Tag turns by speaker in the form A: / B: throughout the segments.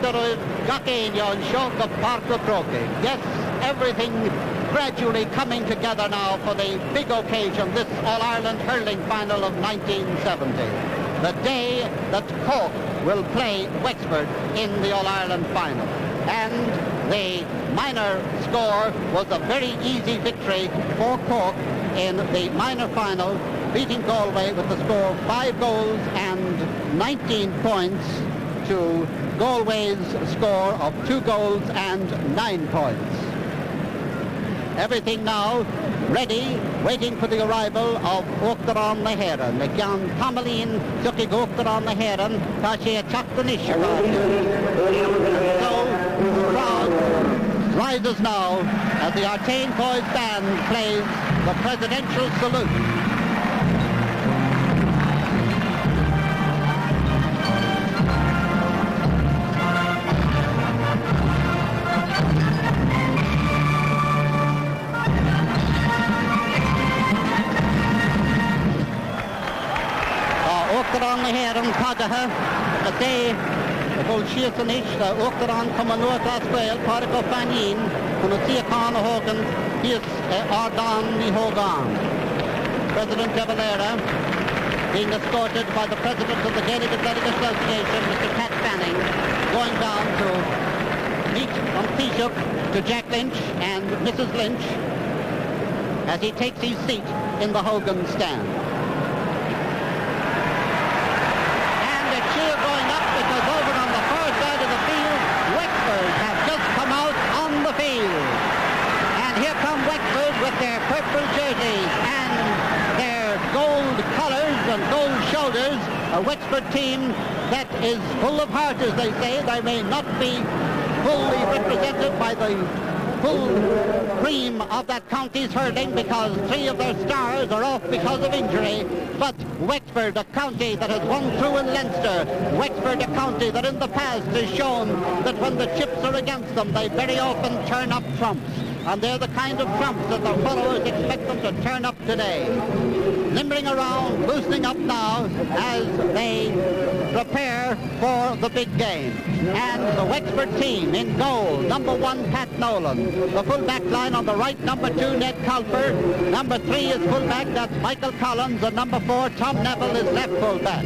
A: Victor Gaqueño and Shock of Park of Croke. Yes, everything gradually coming together now for the big occasion, this All-Ireland hurling final of 1970. The day that Cork will play Wexford in the All-Ireland final. And the minor score was a very easy victory for Cork in the minor final, beating Galway with the score of 5 goals and 19 points to Galway's score of 2 goals and 9 points. Everything now ready, waiting for the arrival of Uachtaráin na hÉireann. The Gan Tamalín Tuki Uachtaráin na hÉireann, Tashi Chakdanish. So the crowd rises now as the Artane Boys Band plays the presidential salute. Uachtaráin na hÉireann Tagaha, the day the full Shieltanish, the Uachtaráin Commonwealth Asquale, Parco Fanin, Kunasiakan Hogan, Pius Ardan Nihogan. President Cavallera being escorted by the President of the Gaelic Athletic Association, Mr. Pat Fanning, going down to meet from Taoiseach to Jack Lynch and Mrs. Lynch as he takes his seat in the Hogan stand. With their purple jerseys and their gold collars and gold shoulders, a Wexford team that is full of heart, as they say. They may not be fully represented by the full cream of that county's hurling because 3 of their stars are off because of injury. But Wexford, a county that has won through in Leinster, Wexford, a county that in the past has shown that when the chips are against them, they very often turn up trumps. And they're the kind of trumps that their followers expect them to turn up today. Limbering around, loosening up now as they prepare for the big game. And the Wexford team in goal, number 1, Pat Nolan. The full-back line on the right, number 2, Ned Calper. Number 3 is full-back, that's Michael Collins. And number 4, Tom Neville, is left full-back.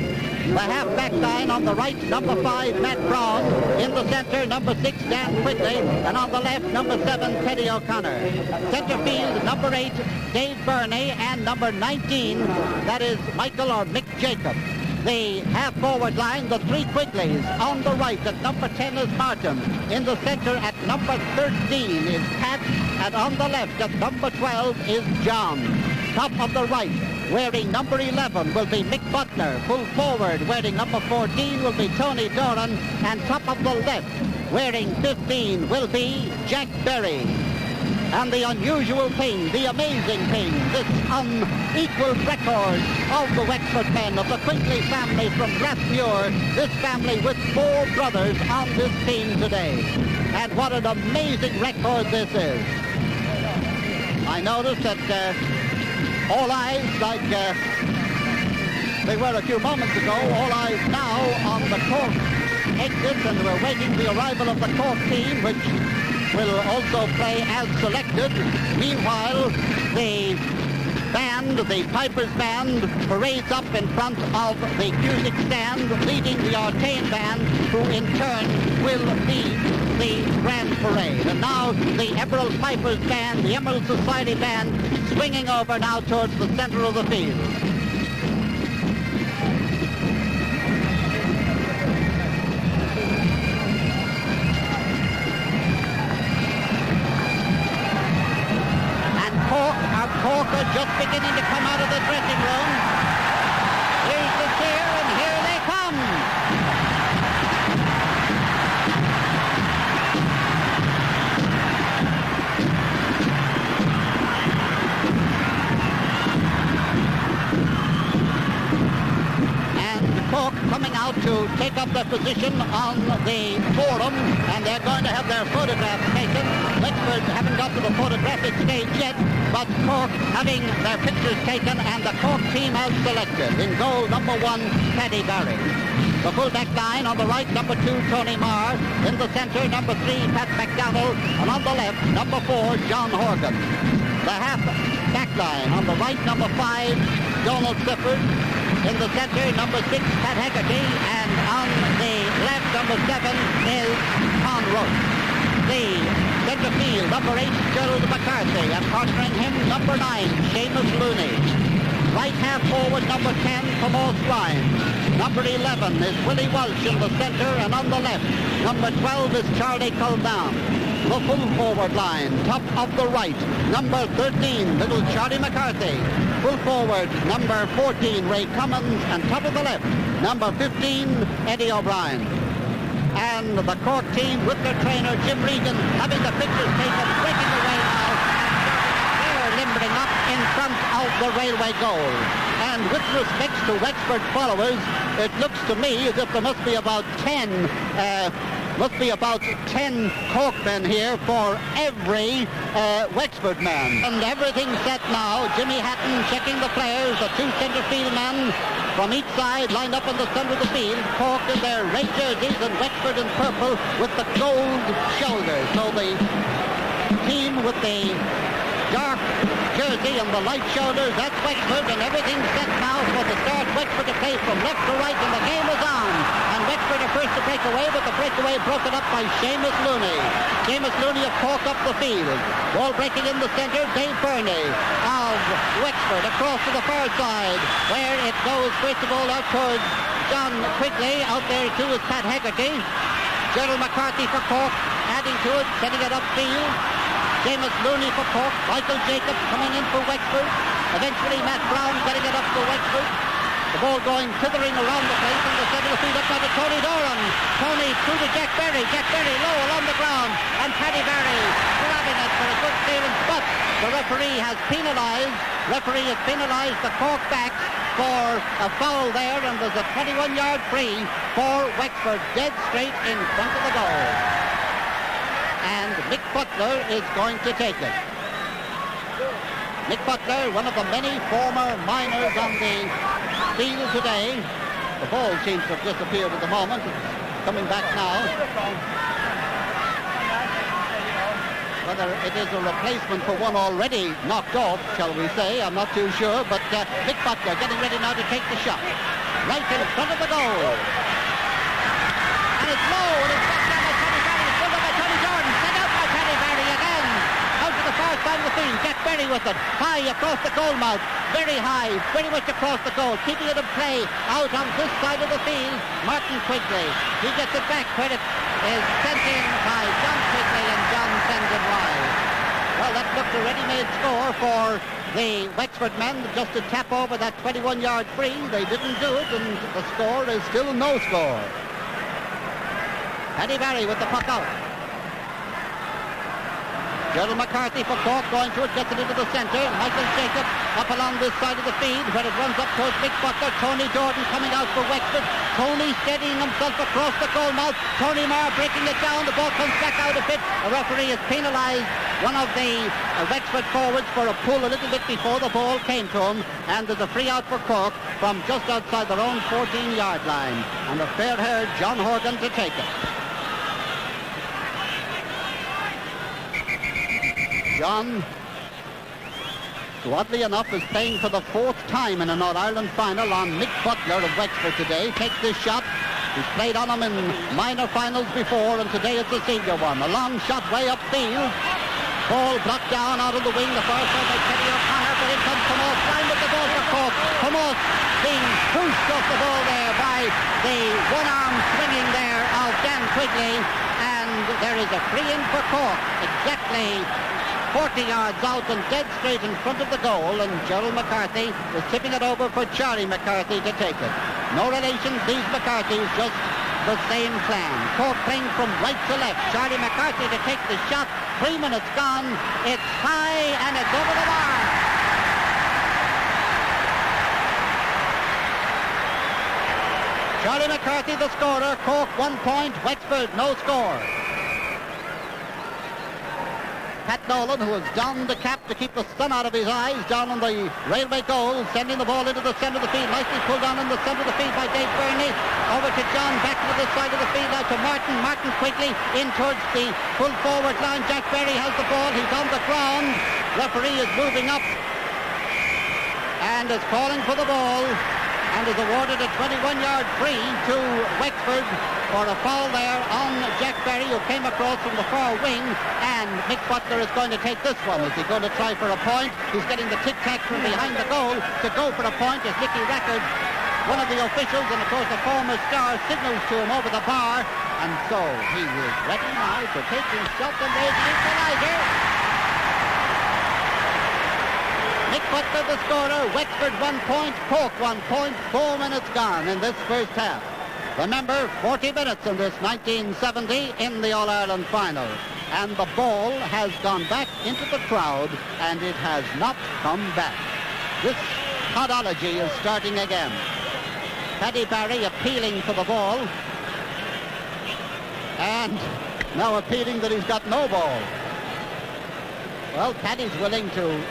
A: The half-back line on the right, number 5, Matt Brown. In the center, number 6, Dan Quigley. And on the left, number 7, Teddy O'Connor. Center field, number 8, Dave Burney. And number 19, that is Michael or Mick Jacob. The half-forward line, the 3 Quigleys. On the right, at number 10 is Martin. In the center, at number 13 is Pat. And on the left, at number 12 is John. Top of the right, wearing number 11 will be Mick Butler. Full forward, wearing number 14 will be Tony Doran. And top of the left, wearing 15 will be Jack Berry. And the unusual thing, the amazing thing, this unequaled record of the Wexford men, of the Quigley family from Rathmuir, this family with 4 brothers on this team today. And what an amazing record this is. I noticed that all eyes, like they were a few moments ago, all eyes now on the Cork exit, and we're waiting the arrival of the Cork team, which will also play as selected. Meanwhile, the band, the Piper's Band, parades up in front of the music stand, leading the Artane Band, who in turn will lead the grand parade. And now the Emerald Piper's Band, the Emerald Society Band, swinging over now towards the center of the field. Cork are just beginning to come out of the dressing room. Here's the cheer, and here they come. And Cork coming out to take up their position on the forum, and they're going to have their photographs taken. Wexford haven't got to the photographic stage yet, but Cork having their pictures taken, and the Cork team has selected. In goal, number 1, Paddy Barry. The full-back line on the right, number 2, Tony Marr. In the centre, number 3, Pat McDonald. And on the left, number 4, John Horgan. The half-back line on the right, number 5, Donald Clifford. In the centre, number 6, Pat Hegarty. And on the left, number 7, is Con Roche. The centre field, number 8, Gerald McCarthy. And partnering him, number 9, Seamus Looney. Right half forward, number 10, Tomas Ryan. Number 11 is Willie Walsh in the centre, and on the left, number 12 is Charlie Coldown. The full forward line, top of the right, number 13, little Charlie McCarthy. Full forward, number 14, Ray Cummins, and top of the left, number 15, Eddie O'Brien. And the Cork team with their trainer, Jim Regan, having the pictures taken, breaking away now, and limbering up in front of the railway goal. And with respect to Wexford followers, it looks to me as if there must be about 10 Cork men here for every Wexford man. And everything's set now. Jimmy Hatton checking the players, the 2 centre field men from each side lined up in the centre of the field. Cork in their red jerseys and Wexford in purple with the gold shoulders. So the team with the dark jersey and the light shoulders, that's Wexford, and everything's set now for the start. Wexford to play from left to right, and the game is on. And Wexford are first to break away, but the breakaway broken up by Seamus Looney. Seamus Looney of Cork up the field. Ball breaking in the centre, Dave Burney of Wexford across to the far side, where it goes first of all out towards John Quigley. Out there too is Pat Hegarty. Gerald McCarthy for Cork, adding to it, setting it upfield. Seamus Looney for Cork, Michael Jacobs coming in for Wexford. Eventually Matt Brown getting it up for Wexford. The ball going tithering around the place in the centre of the field up now to Tony Doran. Tony through to Jack Berry. Jack Berry low along the ground. And Paddy Berry grabbing it for a good clearance. But the referee has penalised the Cork backs for a foul there. And there's a 21-yard free for Wexford, dead straight in front of the goal. And Mick Butler is going to take it. Mick Butler, one of the many former miners on the field today. The ball seems to have disappeared at the moment. It's coming back now. Whether it is a replacement for one already knocked off, shall we say, I'm not too sure. But Mick Butler getting ready now to take the shot. Right in front of the goal. And it's low, and it's back down by Tony Barry. It's pulled up by Tony Jordan. Sent out by Paddy Barry again. Out to the far side of the field. Jack Berry with it. High across the goal mouth. Very high. Very much across the goal. Keeping it in play. Out on this side of the field. Martin Quigley. He gets it back where it is sent in by John Quigley, and John sends it wide. Well, that looked a ready-made score for the Wexford men, just to tap over that 21-yard free. They didn't do it, and the score is still no score. Paddy Barry with the puck out. Gerald McCarthy for Cork going through it, gets it into the centre. Michael Jacob up along this side of the field where it runs up towards Mick Butler. Tony Jordan coming out for Wexford. Tony steadying himself across the goal mouth. Tony Marr breaking it down. The ball comes back out a bit. The referee has penalised one of the Wexford forwards for a pull a little bit before the ball came to him. And there's a free out for Cork from just outside their own 14-yard line. And a fair-haired John Horgan to take it. John, who oddly enough is playing for the 4th time in an All-Ireland final on Mick Butler of Wexford today, takes this shot. He's played on him in minor finals before, and today it's a senior one. A long shot way upfield. Ball blocked down out of the wing, the far side by Teddy O'Connor, but in comes Tomas Ryan with the ball for Cork. Tomas being pushed off the ball there by the one-arm swinging there of Dan Quigley, and there is a free in for Cork. Exactly 40 yards out and dead straight in front of the goal, and Gerald McCarthy is tipping it over for Charlie McCarthy to take it. No relation, these McCarthys, just the same clan. Cork playing from right to left. Charlie McCarthy to take the shot. 3 minutes gone. It's high and it's over the bar. Charlie McCarthy the scorer. Cork 1 point. Wexford no score. Pat Nolan, who has donned the cap to keep the sun out of his eyes, down on the railway goal, sending the ball into the centre of the field. Nicely pulled down in the centre of the field by Dave Burney. Over to John, back to the side of the field, now to Martin. Martin quickly in towards the full forward line. Jack Berry has the ball. He's on the ground. Referee is moving up and is calling for the ball, and is awarded a 21-yard free to Wexford for a foul there on Jack Berry, who came across from the far wing, and Mick Butler is going to take this one. Is he going to try for a point? He's getting the tic-tac from behind the goal. To go for a point is Nicky Rackard, one of the officials, and of course the former star signals to him over the bar, and so he is ready now to take his shot, and there's the equalizer. Mick Butler the scorer. Wexford 1 point, Cork 1 point. 4 minutes gone in this first half. Remember, 40 minutes in this 1970 in the All-Ireland final. And the ball has gone back into the crowd, and it has not come back. This podology is starting again. Paddy Barry appealing for the ball, and now appealing that he's got no ball. Well, Paddy's willing to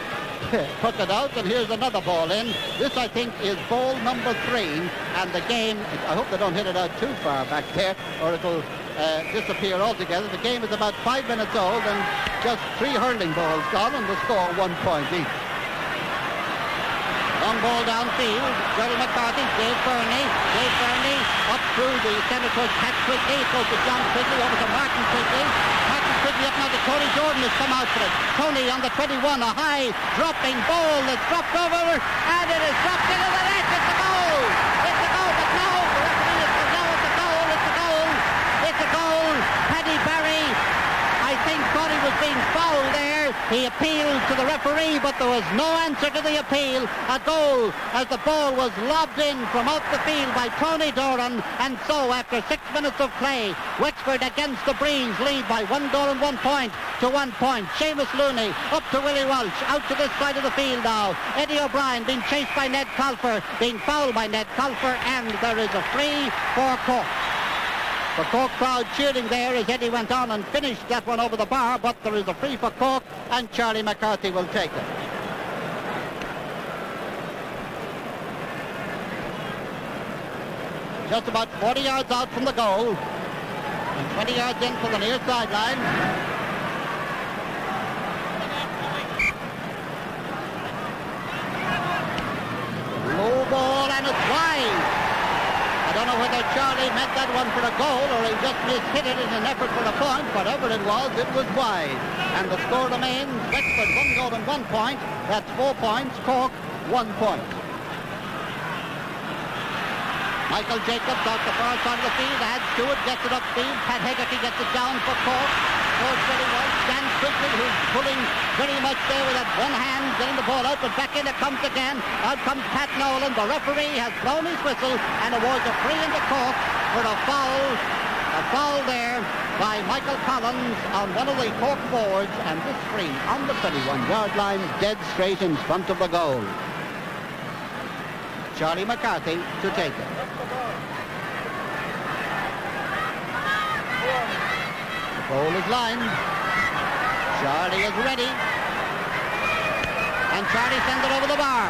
A: put it out, and here's another ball in. This, I think, is ball number 3, and the game, I hope they don't hit it out too far back there, or it'll disappear altogether. The game is about 5 minutes old, and just 3 hurling balls gone, and the score 1 point each. Long ball downfield. Gerald McCarthy, Dave Burney up through the centre towards Pat Quigley. It goes to John Quigley, over to Martin Quigley. Martin Quigley up now to Tony Jordan has come out for it. Tony on the 21, a high dropping ball that's dropped over, and it is dropped into the net. It's a goal! It's a goal, but no! The referee has said no, it's a goal, it's a goal! It's a goal! Paddy Barry, I think, thought he was being fouled there. He appealed to the referee, but there was no answer to the appeal. A goal as the ball was lobbed in from out the field by Tony Doran, and so after 6 minutes of play, Wexford against the breeze lead by 1 goal and 1 point to 1 point. Seamus Looney up to Willie Walsh, out to this side of the field now. Eddie O'Brien being chased by Ned Colfer, being fouled by Ned Colfer, and there is a free for Cork. The Cork crowd cheering there as Eddie went on and finished that one over the bar, but there is a free for Cork, and Charlie McCarthy will take it. Just about 40 yards out from the goal, and 20 yards in from the near sideline. Low ball, and it's wide. I don't know whether Charlie meant that one for a goal or he just mishit it in an effort for a point. Whatever it was wide. And the score remains Wexford 1 goal and 1 point. That's 4 points. Cork 1 point. Michael Jacobs out the far side of the field, adds to it, gets it upfield. Pat Hegarty gets it down for Cork. Goes very well. Stands quickly, who's pulling very much there with that one hand, getting the ball out, but back in it comes again. Out comes Pat Nolan. The referee has blown his whistle and awards a free into Cork for a foul. A foul there by Michael Collins on one of the Cork forwards, and this free on the 21-yard line, dead straight in front of the goal. Charlie McCarthy to take it. The goal is lined. Charlie is ready. And Charlie sends it over the bar.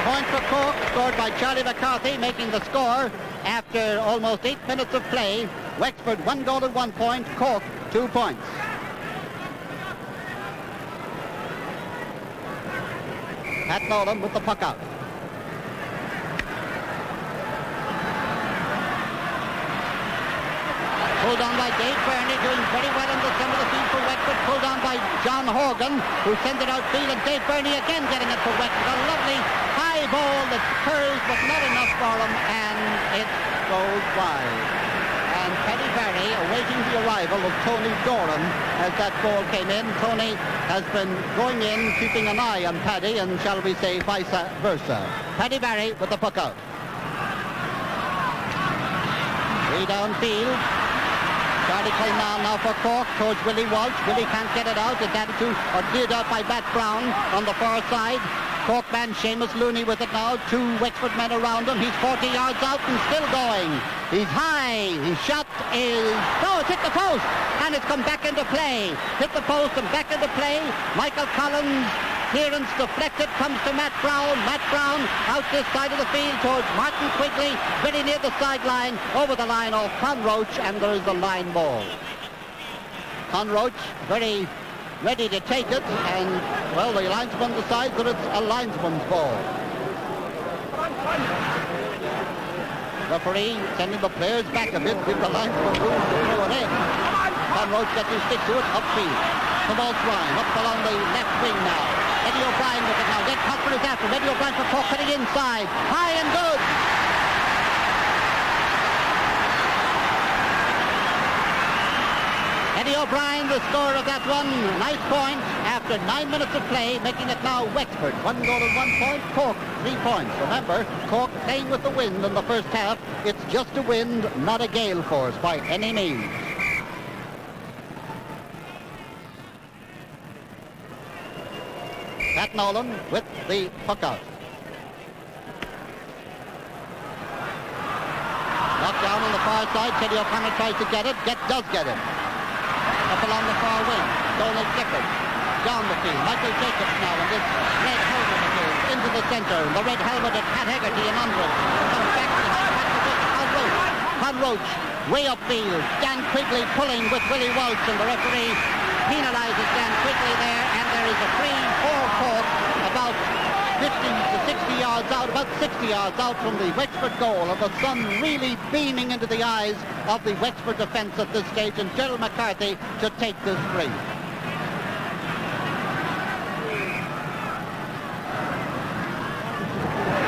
A: Point for Cork, scored by Charlie McCarthy, making the score after almost 8 minutes of play. Wexford 1 goal and 1 point. Cork 2 points. Pat Nolan with the puck out. Pulled on by Dave Burney, doing very well in the center of the field for Wexford. Pulled on by John Horgan, who sent it outfield, and Dave Burney again getting it for Wexford. A lovely high ball that curls, but not enough for him, and it goes wide. And Paddy Barry awaiting the arrival of Tony Doran as that ball came in. Tony has been going in, keeping an eye on Paddy, and shall we say vice versa. Paddy Barry with the puck out. Way downfield. Charlie Cullinane now for Cork towards Willie Walsh. Willie can't get it out. It's added to or cleared out by Matt Brown on the far side. Cork man Seamus Looney with it now. 2 Wexford men around him. He's 40 yards out and still going. He's high. His shot is... No, it's hit the post. And it's come back into play. Hit the post and back into play. Michael Collins... Clearance deflected, comes to Matt Brown. Matt Brown out this side of the field towards Martin Quigley, very near the sideline, over the line off Con Roach, and there is the line ball. Con Roach very ready to take it, and, well, the linesman decides that it's a linesman's ball. Referee sending the players back a bit, give the linesman room to throw it in. Con Roach gets his stick to it, upfield. Tomas Ryan up along the left wing now. Eddie O'Brien with it now. Get Cosper is after him. Eddie O'Brien for Cork cutting inside. High and good. Eddie O'Brien, the scorer of that one. Nice point after 9 minutes of play, making it now Wexford. 1 goal and 1 point. Cork 3 points. Remember, Cork playing with the wind in the first half. It's just a wind, not a gale force by any means. Pat Nolan with the puck out. Knocked down on the far side. Teddy O'Connor tries to get it. Does get it. Up along the far wing. Donald Gifford. Down the field. Michael Jacobs now in this red helmet again. Into the centre. The red helmet at Pat Hegarty in under it. Comes back to Con Roach. Con Roach way upfield. Dan Quigley pulling with Willie Walsh, and the referee penalises Dan Quigley there, and there is a free for Cork about 50 to 60 yards out, about 60 yards out from the Wexford goal, and the sun really beaming into the eyes of the Wexford defence at this stage, and Gerald McCarthy to take this free.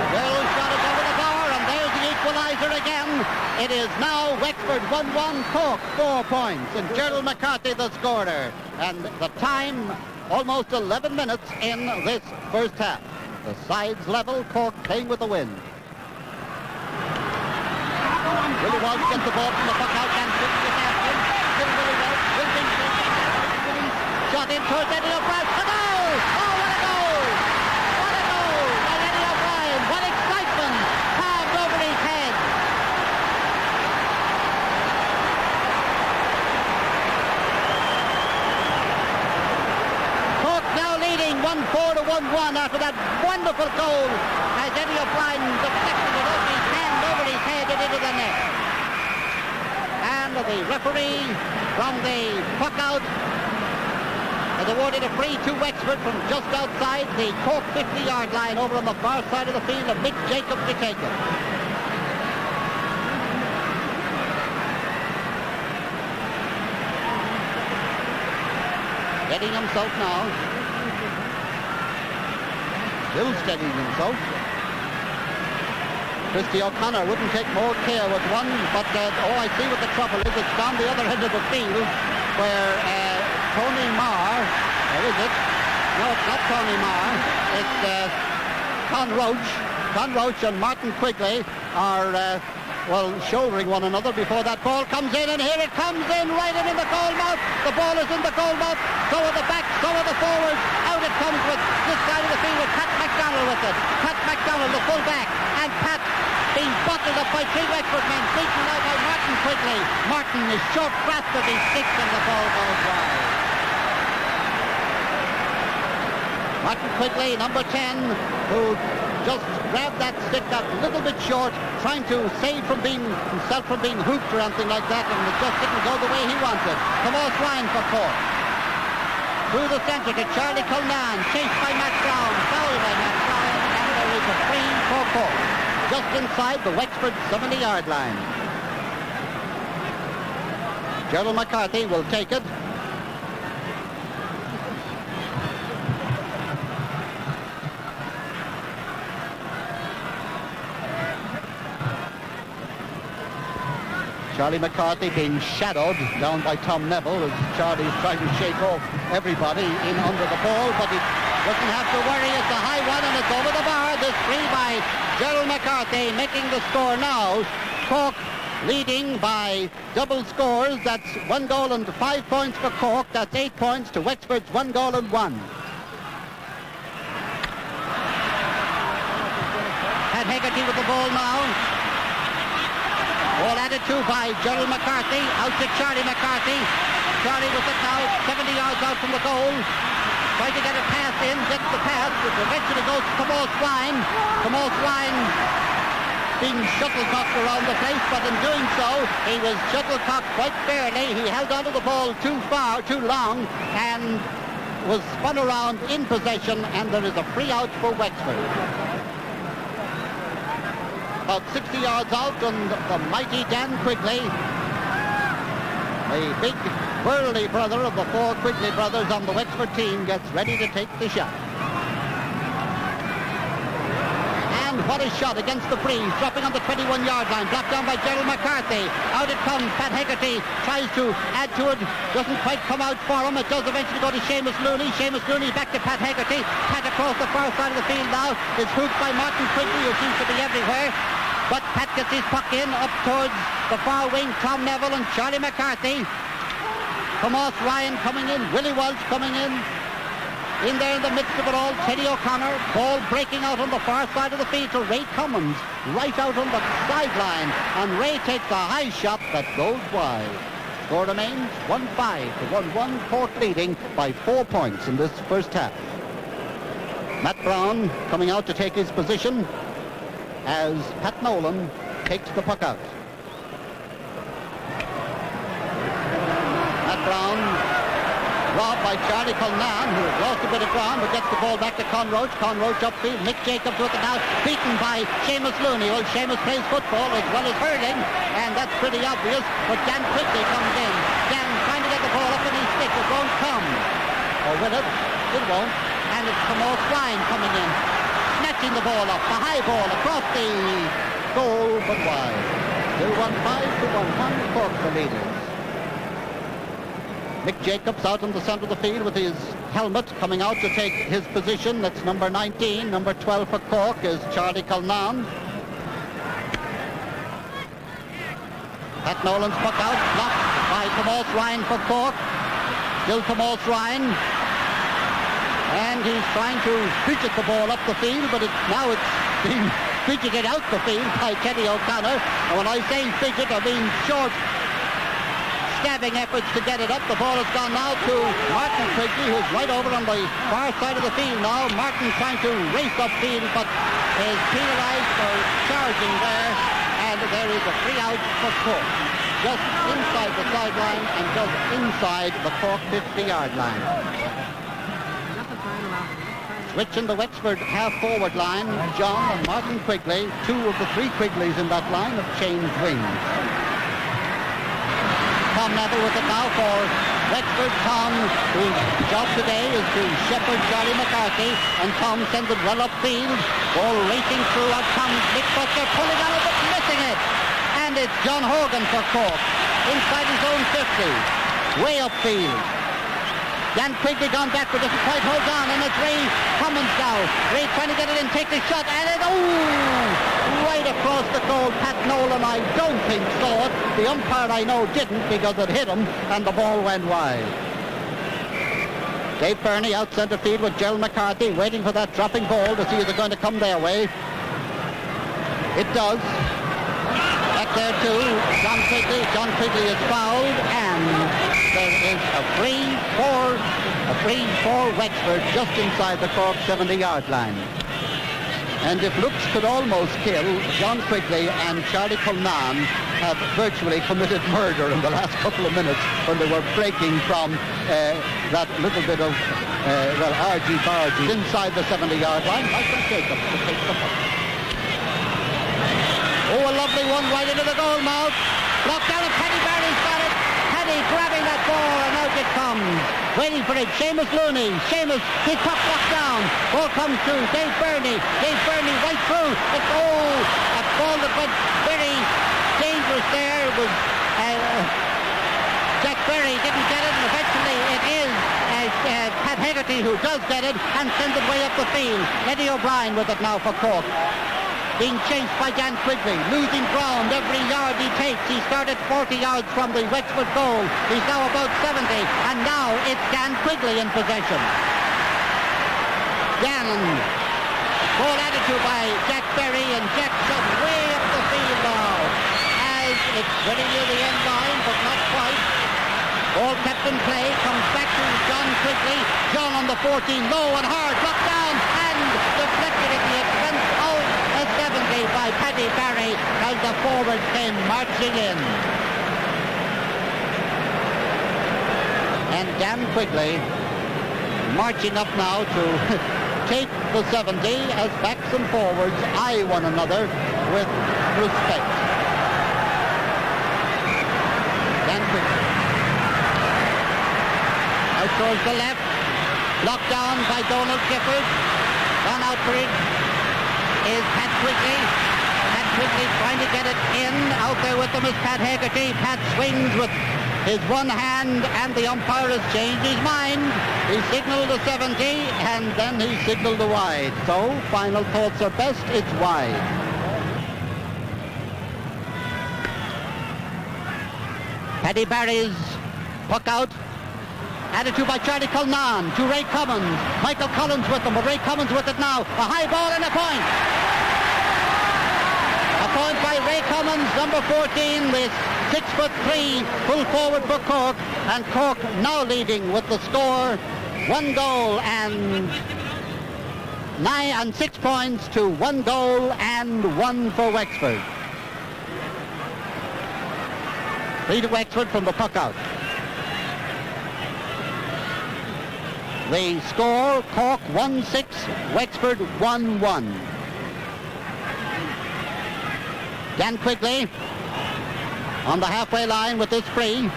A: Gerald shot it over the bar, and there's the equaliser again. It is now Wexford 1-1, Cork 4 points, and Gerald McCarthy the scorer. And the time, almost 11 minutes in this first half. The sides level, Cork playing with the wind. Willie Walsh gets the ball from the puck out, and Quigley is after him. Still Willie Walsh, shot in towards Eddie O'Brien. A goal! Oh, what a goal! What a goal by Eddie O'Brien! What excitement carved over his head! Cork now leading 1-4 to 1-1 after that wonderful goal as Eddie O'Brien deflected it over his hand, over his head and into the net. And the referee from the puck out has awarded a free to Wexford from just outside the Cork 50-yard line over on the far side of the field, and Mick Jacobs to take it. Steadying himself now. Still steadying himself. Christy O'Connor wouldn't take more care with one, but I see what the trouble is. It's down the other end of the field where Tony Marr, where is it? No, it's not Tony Marr. It's Con Roach. Con Roach and Martin Quigley are, shouldering one another before that ball comes in, and here it comes in right in the goal mouth. The ball is in the goal mouth. So are the backs, so are the forwards. Out it comes with this side of the field with Pat McDonald with it. Pat McDonald, the full back, and Pat being bottled up by 3 Wexford men, beaten now by Martin Quigley. Martin is short grasp of his stick, and the ball goes wide. Martin Quigley, number 10, who just grabbed that stick a little bit short, trying to save from himself from being hooped or anything like that, and it just didn't go the way he wanted. Tomas Ryan for Cork. Through the centre to Charlie Culnan, chased by Matt Brown, fouled by Matt Brown, and there is a free for Cork, just inside the Wexford 70-yard line. Gerald McCarthy will take it. Charlie McCarthy being shadowed down by Tom Neville as Charlie's trying to shake off everybody in under the ball, but he doesn't have to worry. It's a high one and it's over the bar. This free by Gerald McCarthy, making the score now. Cork leading by double scores. That's 1 goal and 5 points for Cork. That's 8 points to Wexford's 1 goal and 1. Hegarty with the ball now. Ball added to by Gerald McCarthy. Out to Charlie McCarthy. Charlie with it now, 70 yards out from the goal. Trying to get a pass in, gets the pass, which eventually goes to Tomas Ryan. Tomas Ryan being shuttlecocked around the place, but in doing so, he was shuttlecocked quite fairly. He held onto the ball too far, too long, and was spun around in possession, and there is a free out for Wexford. About 60 yards out, and the mighty Dan Quigley, the big burly brother of the four Quigley brothers on the Wexford team, gets ready to take the shot. And what a shot against the breeze, dropping on the 21-yard line, blocked down by Gerald McCarthy. Out it comes, Pat Hegarty tries to add to it, doesn't quite come out for him. It does eventually go to Seamus Looney. Seamus Looney back to Pat Hegarty. Pat across the far side of the field now. It's hooked by Martin Quigley, who seems to be everywhere. But Pat gets his puck in up towards the far wing. Tom Neville and Charlie McCarthy. Tomas Ryan coming in. Willie Walsh coming in. In there in the midst of it all, Teddy O'Connor. Ball breaking out on the far side of the field to Ray Cummins. Right out on the sideline. And Ray takes a high shot that goes wide. Score remains 1-5 to 1-1. Cork leading by 4 points in this first half. Matt Brown coming out to take his position as Pat Nolan takes the puck out. Matt Brown robbed by Charlie Culnan, who has lost a bit of ground, but gets the ball back to Conroach. Conroach upfield. Mick Jacobs with it now, beaten by Seamus Looney. Well, Seamus plays football as well as hurling, and that's pretty obvious, but Dan Quigley comes in. Dan trying to get the ball up in his stick. It won't come. Or will it? It won't. And it's Tomas Ryan coming in, snatching the ball up, the high ball across the goal, but wide. Still 1-5 to 1-1, Cork the leaders. Mick Jacobs out in the centre of the field with his helmet, coming out to take his position. That's number 19. Number 12 for Cork is Charlie Culnan. Pat Nolan's puck out, blocked by Tomas Ryan for Cork. Still Tomas Ryan. And he's trying to fidget the ball up the field, but now it's being fidgeted out the field by Teddy O'Connor. And when I say fidget, I mean short stabbing efforts to get it up. The ball has gone now to Martin Quigley, who's right over on the far side of the field now. Martin trying to race upfield, but is penalised for charging there, and there is a free out for Cork. Just inside the sideline and just inside the Cork 50-yard line. Switching the Wexford half-forward line, John and Martin Quigley. Two of the three Quigleys in that line have changed wings. Tom Neville with it now for Wexford. Tom, whose job today is to shepherd Charlie McCarthy, and Tom sends it well upfield. Ball racing through. Out comes Mick Butler, pulling on it but missing it. And it's John Hogan for Cork, inside his own 50, way upfield. Dan Quigley gone backward, doesn't quite hold on, and it's Ray Cummins now. Ray trying to get it in, take the shot, and it, right across the goal. Pat Nolan, I don't think saw it. The umpire I know didn't, because it hit him, and the ball went wide. Dave Burney out centre field with Gerald McCarthy, waiting for that dropping ball to see if they're going to come their way. It does. Back there too, John Quigley. John Quigley is fouled, and there is a free for Wexford just inside the Cork 70-yard line. And if looks could almost kill, John Quigley and Charlie Culnan have virtually committed murder in the last couple of minutes when they were breaking from that little bit of, argy-bargy inside the 70-yard line. Michael Jacobs to take the puck. Oh, a lovely one right into the goal mouth. Blocked down, and Paddy Barry's got it. Paddy grabbing that ball, and out it comes. Waiting for it, Seamus Looney. Seamus, his puck blocked down. Ball comes to Dave Burney. Dave Burney right through. It's, a ball that went very dangerous there. It was Jack Berry didn't get it, and eventually it is Pat Hegarty who does get it and sends it way up the field. Eddie O'Brien with it now for Cork. Being chased by Dan Quigley, losing ground every yard he takes. He started 40 yards from the Wexford goal. He's now about 70, and now it's Dan Quigley in possession. Dan Ball added to by Jack Berry, and Jack shot way up the field now. As it's very near the end line, but not quite. Ball kept in play, comes back to John Quigley. John on the 14, low and hard, dropped down, and deflected at the expense of a 70 by Paddy Barry as the forwards came marching in. And Dan Quigley marching up now to take the 70 as backs and forwards eye one another with respect. Dan Quigley out towards the left, blocked down by Donald Gifford. Gone out for it is Pat Quigley. Pat Quigley trying to get it in. Out there with them is Pat Hegarty. Pat swings with his one hand, and the umpire has changed his mind. He signalled a 70, and then he signalled a wide. So, final thoughts are best, it's wide. Paddy Barry's puck out. Added to by Charlie Cullinan, to Ray Cummins. Michael Collins with them, but Ray Cummins with it now. A high ball and a point. A point by Ray Cummins, number 14, with 6'3", full forward for Cork, and Cork now leading with the score 1 goal and 6 points to 1 goal and 1 for Wexford. 3 to Wexford from the puck out. The score, Cork 1-6, Wexford 1-1. Dan Quigley on the halfway line with this free.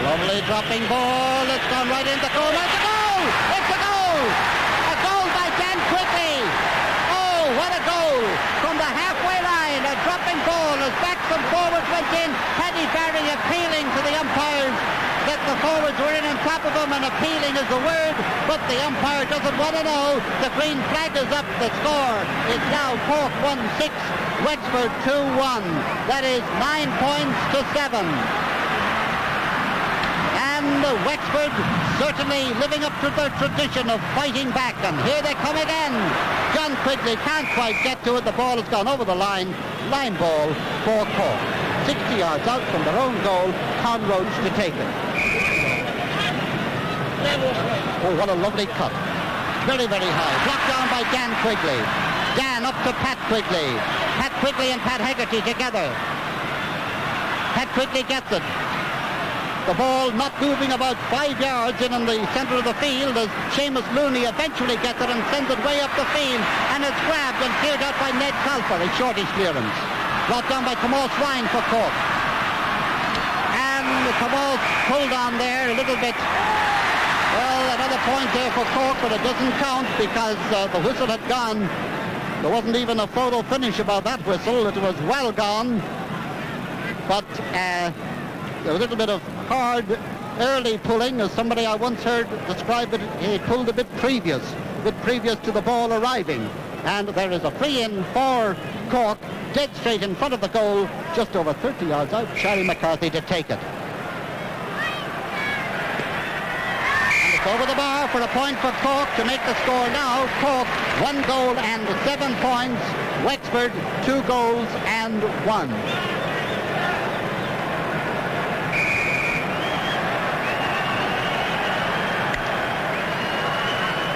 A: Lovely dropping ball. It's gone right into the corner. It's a goal! It's a goal! A goal by Dan Quigley. Oh, what a goal! From the halfway line, a dropping ball as backs and forwards went in. Paddy Barry appealing to the umpires that the forwards were in on top of him, and appealing is the word, but the umpire doesn't want to know. The green flag is up. The score is now Cork 1-6, Wexford 2-1. That is 9 points to 7. And Wexford certainly living up to their tradition of fighting back, and here they come again. John Quigley can't quite get to it. The ball has gone over the line. Line ball for Cork. 60 yards out from their own goal. Con Roach to take it. Oh, what a lovely cut. Very, very high. Blocked down by Dan Quigley. Dan up to Pat Quigley. Pat Quigley and Pat Hegarty together. Pat Quigley gets it. The ball not moving about 5 yards in the centre of the field as Seamus Looney eventually gets it and sends it way up the field, and it's grabbed and cleared out by Ned Calfer. A shortish clearance. Brought down by Tomas Ryan for Cork. And Tomas pulled on there a little bit. Well, another point there for Cork, but it doesn't count because the whistle had gone. There wasn't even a photo finish about that whistle. It was well gone. But a little bit of hard early pulling, as somebody I once heard describe it. He pulled a bit previous to the ball arriving. And there is a free-in for Cork, dead straight in front of the goal, just over 30 yards out. Charlie McCarthy to take it. And it's over the bar for a point for Cork to make the score now. Cork 1 goal and 7 points. Wexford 2 goals and 1.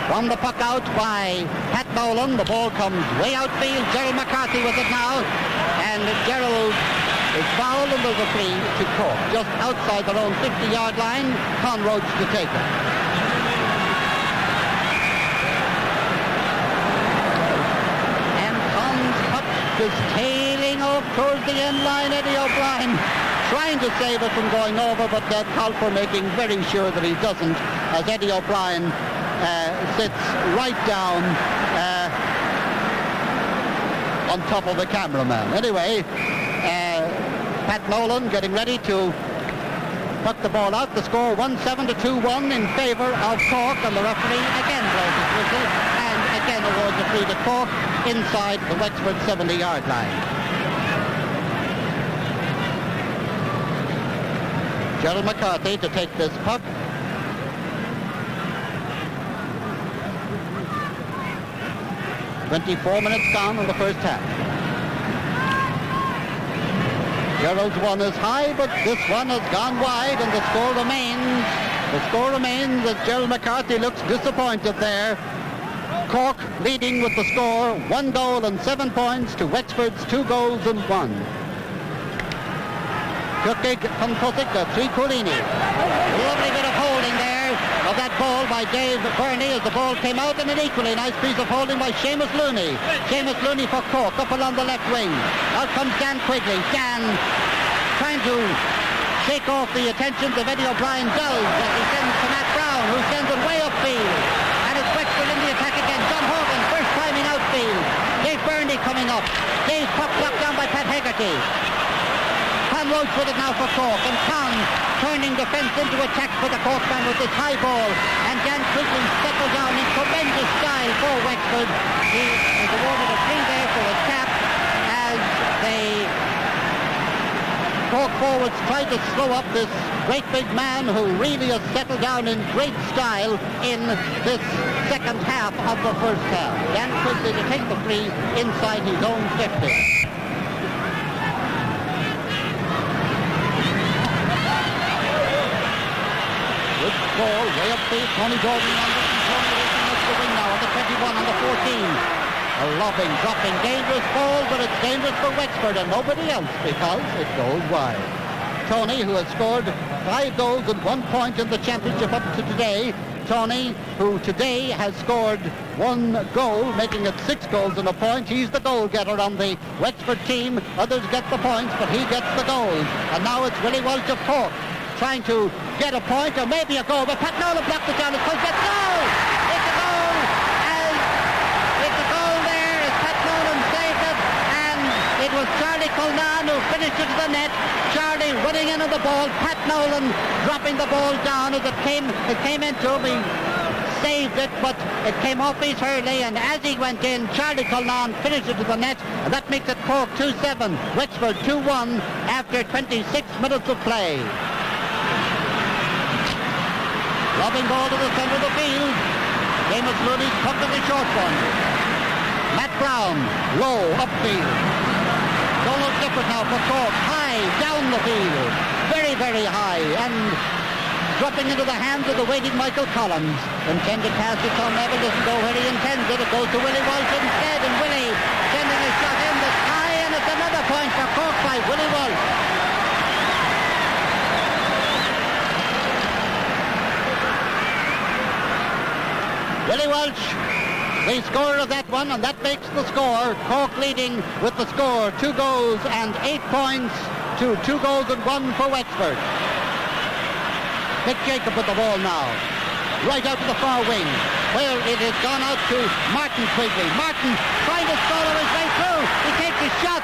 A: From the puck out by Pat Nolan, the ball comes way outfield. Gerald McCarthy with it now, and Gerald is fouled, and there's a free to Cork, just outside their own 50-yard line. Con Roach to take it. And Con's puck is tailing off towards the end line. Eddie O'Brien trying to save it from going over, but Calfer making very sure that he doesn't, as Eddie O'Brien sits right down on top of the cameraman. Anyway, Pat Nolan getting ready to puck the ball out. The score 1-7 to 2-1 in favour of Cork, and the referee again blows his whistle and again awards a free to Cork inside the Wexford 70-yard line. Gerald McCarthy to take this puck. 24 minutes gone in the first half. Gerald's one is high, but this one has gone wide, and the score remains as Gerald McCarthy looks disappointed there. Cork leading with the score, 1 goal and 7 points to Wexford's 2 goals and 1. Croke from Cusick, 3 Coolini. Lovely bit of holding there of that ball by Dave Burney as the ball came out, and an equally nice piece of holding by Seamus Looney. Seamus Looney for Cork, up along the left wing. Out comes Dan Quigley. Dan trying to shake off the attentions of Eddie O'Brien does as he sends to Matt Brown, who sends it way upfield. And it's Wexford in the attack again. John Horgan, first time in outfield. Dave Burney coming up. Dave puck blocked down by Pat Hegarty. Con Roach with it now for Cork, and Con turning defence into attack for the Cork man with this high ball, and Dan Quigley settles down in tremendous style for Wexford. He is awarded a 3 there for his cap as they Cork forwards try to slow up this great big man who really has settled down in great style in this second half of the first half. Dan Quigley to take the free inside his own 50. Good ball, way upfield. Tony Gordon on the wing now on the 21, on the 14. A lobbing, dropping, dangerous ball, but it's dangerous for Wexford and nobody else because it goes wide. Tony, who has scored 5 goals and 1 point in the championship up to today. Tony, who today has scored 1 goal, making it 6 goals and a point. He's the goal getter on the Wexford team. Others get the points, but he gets the goals. And now it's Willie Walsh of Cork trying to get a point or maybe a goal, but Pat Nolan blocked it down. It's going to get goal! It's a goal! It's a goal there as Pat Nolan saved it, and it was Charlie Culnan who finished it to the net. Charlie running into the ball, Pat Nolan dropping the ball down as it came into him. He saved it, but it came off his hurley, and as he went in, Charlie Culnan finished it to the net, and that makes it Cork 2-7, Wexford 2-1 after 26 minutes of play. Lobbing ball to the centre of the field. Seamus Looney's pumped in the short one. Matt Brown, low, upfield. Donald Gifford now for Cork, high, down the field. Very, very high, and dropping into the hands of the waiting Michael Collins. Intended pass to Tom Neville, doesn't go where he intends it. It goes to Willie Walsh instead, and Willie sending a shot in that's high, and it's another point for Cork by Willie Walsh. Willie Walsh, the scorer of that one, and that makes the score. Cork leading with the score, 2 goals and 8 points to 2 goals and 1 for Wexford. Mick Jacob with the ball now, right out to the far wing, where it has gone out to Martin Quigley. Martin trying to solo his way through. He takes a shot,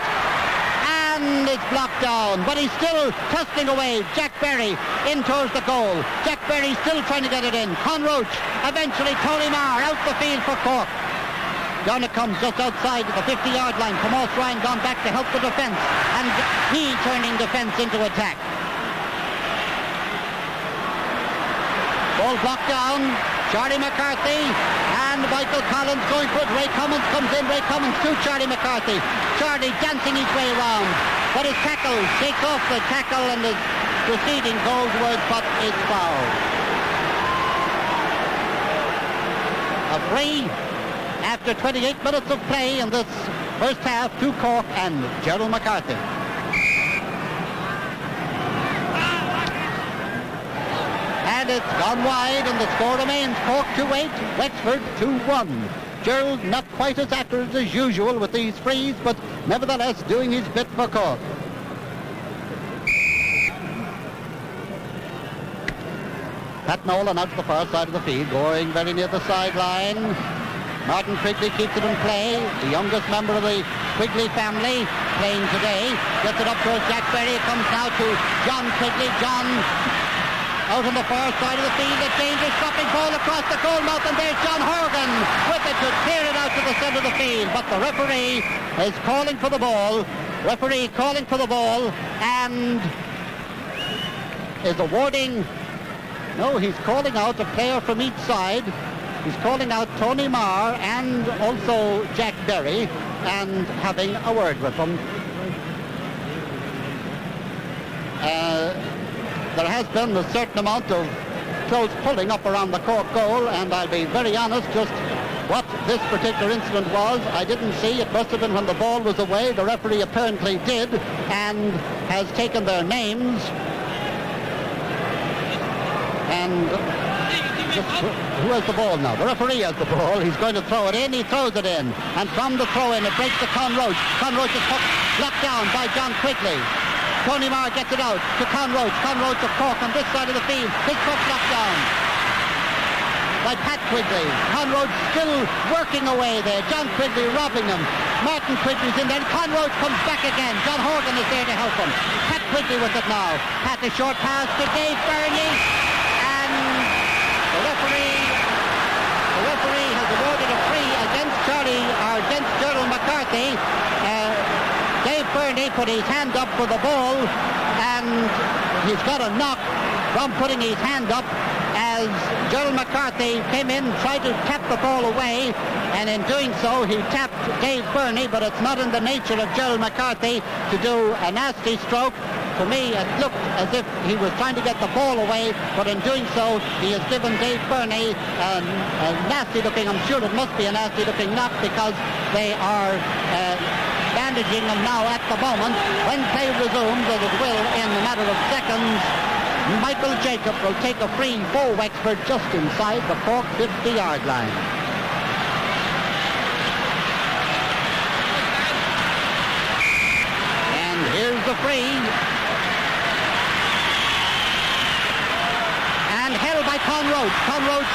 A: and it's blocked down, but he's still tussling away. Jack Berry in towards the goal. Jack Berry still trying to get it in. Con Roach, eventually Tony Marr out the field for Cork. Down it comes just outside the 50-yard line. Tomas Ryan gone back to help the defence, and he turning defence into attack. Ball blocked down. Charlie McCarthy and Michael Collins going for it. Ray Cummins comes in. Ray Cummins to Charlie McCarthy. Charlie dancing his way around, but his tackle shakes off the tackle and is proceeding goalwards, but is fouled. A free after 28 minutes of play in this first half to Cork and Gerald McCarthy. And it's gone wide, and the score remains Cork 2-8, Wexford 2-1. Gerald not quite as accurate as usual with these frees, but nevertheless doing his bit for Cork. Pat Nolan out to the far side of the field, going very near the sideline. Martin Quigley keeps it in play, the youngest member of the Quigley family playing today. Gets it up towards Jack Berry. It comes now to John Quigley. John out on the far side of the field, a dangerous dropping ball across the goal mouth, and there's John Horgan with it to clear it out to the centre of the field. But the referee is calling for the ball. Referee calling for the ball and is awarding. No, he's calling out a player from each side. He's calling out Tony Marr and also Jack Berry and having a word with them. There has been a certain amount of close pulling up around the Cork goal, and I'll be very honest, just what this particular incident was, I didn't see. It must have been when the ball was away. The referee apparently did, and has taken their names. And who has the ball now? The referee has the ball. He's going to throw it in. He throws it in. And from the throw-in, it breaks to Con Roach. Con Roach is blocked down by John Quigley. Tony Marr gets it out to Con Roach. Con Roach of Cork on this side of the field. His puck blocked down by Pat Quigley. Con Roach still working away there. John Quigley robbing him. Martin Quigley's in there. Con Roach comes back again. John Horgan is there to help him. Pat Quigley with it now. Pat, a short pass to Dave Burney. And the referee has awarded a free against Gerald McCarthy. Dave Burney put his hand up for the ball, and he's got a knock from putting his hand up as Gerald McCarthy came in, tried to tap the ball away, and in doing so he tapped Dave Burney, but it's not in the nature of Gerald McCarthy to do a nasty stroke. To me, it looked as if he was trying to get the ball away, but in doing so, he has given Dave Burney a nasty-looking, I'm sure it must be a nasty-looking knock, because they are bandaging him now at the moment. When play resumes, as it will in a matter of seconds, Michael Jacob will take a free for Wexford just inside the Cork 50-yard line. And here's the free. And held by Con Roach. Con Roach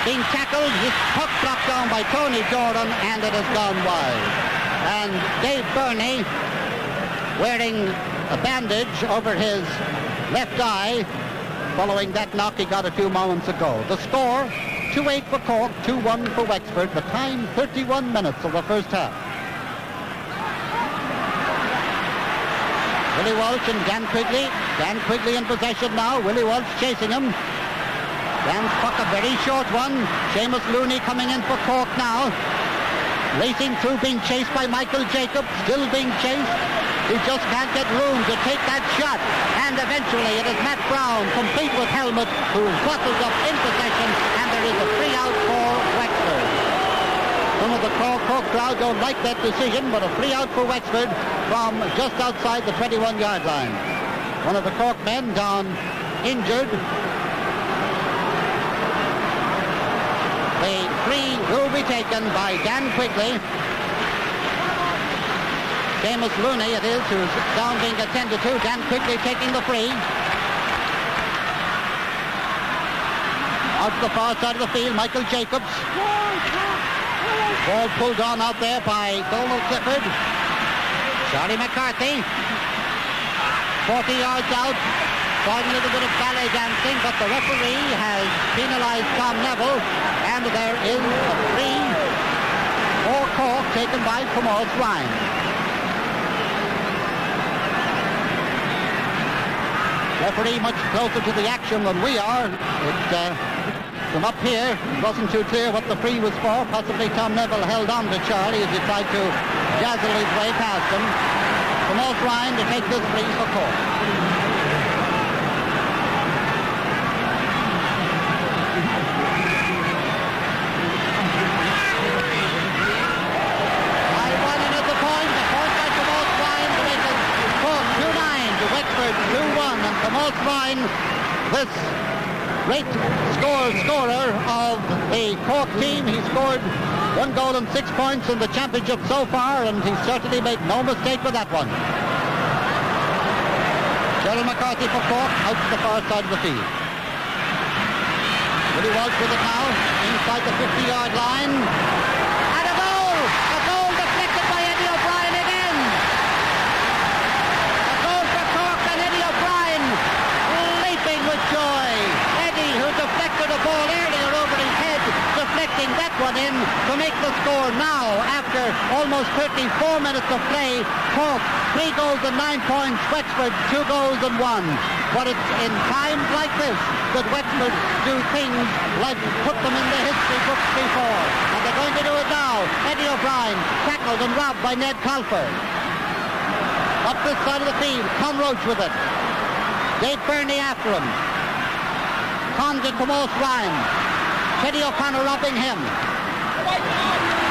A: being tackled, his puck blocked down by Tony Jordan, and it has gone wide. And Dave Burney, wearing a bandage over his left eye, following that knock he got a few moments ago. The score, 2-8 for Cork, 2-1 for Wexford. The time, 31 minutes of the first half. Willie Walsh and Dan Quigley. Dan Quigley in possession now. Willie Walsh chasing him. Dan's puck, a very short one. Seamus Looney coming in for Cork now. Racing through, being chased by Michael Jacobs, still being chased. He just can't get room to take that shot. And eventually it is Matt Brown, complete with helmet, who bottles up in possession, and there is a free out for Wexford. Some of the Cork crowd don't like that decision, but a free out for Wexford from just outside the 21-yard line. One of the Cork men down injured. The free will be taken by Dan Quigley. Seamus Looney it is who's down being attended to. Dan Quigley taking the free. Out to the far side of the field, Michael Jacobs. Ball pulled on out there by Donald Clifford. Charlie McCarthy. 40 yards out. Trying a little bit of ballet dancing, but the referee has penalized Tom Neville, and there is a free for Cork taken by Tomas Ryan. Referee much closer to the action than we are. From up here, it wasn't too clear what the free was for. Possibly Tom Neville held on to Charlie as he tried to dazzle his way past him. Tomas Ryan to take this free for Cork. Tomas Ryan, this great scorer of the Cork team. He scored 1 goal and 6 points in the championship so far, and he certainly made no mistake with that one. Gerald McCarthy for Cork, out to the far side of the field. Willie Walsh with it now, inside the 50-yard line. And a goal! A goal deflected by Eddie O'Brien again! A goal for Cork, and Eddie O'Brien leaping with joy. Eddie, who deflected a ball earlier over his head, deflecting that one gone in to make the score now after almost 34 minutes of play. Cork, 3 goals and 9 points. Wexford, 2 goals and 1. But it's in times like this that Wexford do things like put them in the history books before. And they're going to do it now. Eddie O'Brien tackled and robbed by Ned Colfer. Up this side of the field, Con Roach with it. Dave Burney after him. Con to Tomas Ryan. Teddy O'Connor robbing him.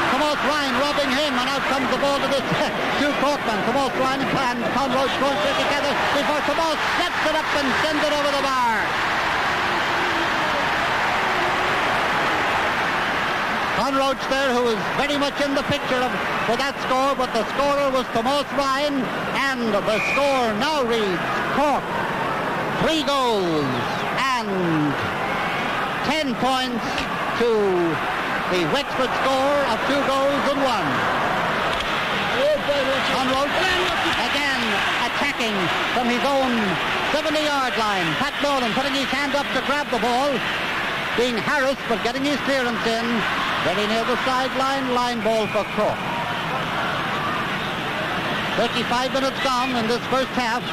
A: Tomas Ryan robbing him, and out comes the ball to the two Corkmen. Tomas Ryan and Con Roach going through together before Tomas sets it up and sends it over the bar. Con Roach there, who is very much in the picture for that score, but the scorer was Tomas Ryan, and the score now reads Cork 3 goals and 10 points to the Wexford score of 2 goals and 1. Con Roach again attacking from his own 70-yard line. Pat Nolan putting his hand up to grab the ball, being harassed but getting his clearance in. Very near the sideline, line ball for Croke. 35 minutes gone in this first half.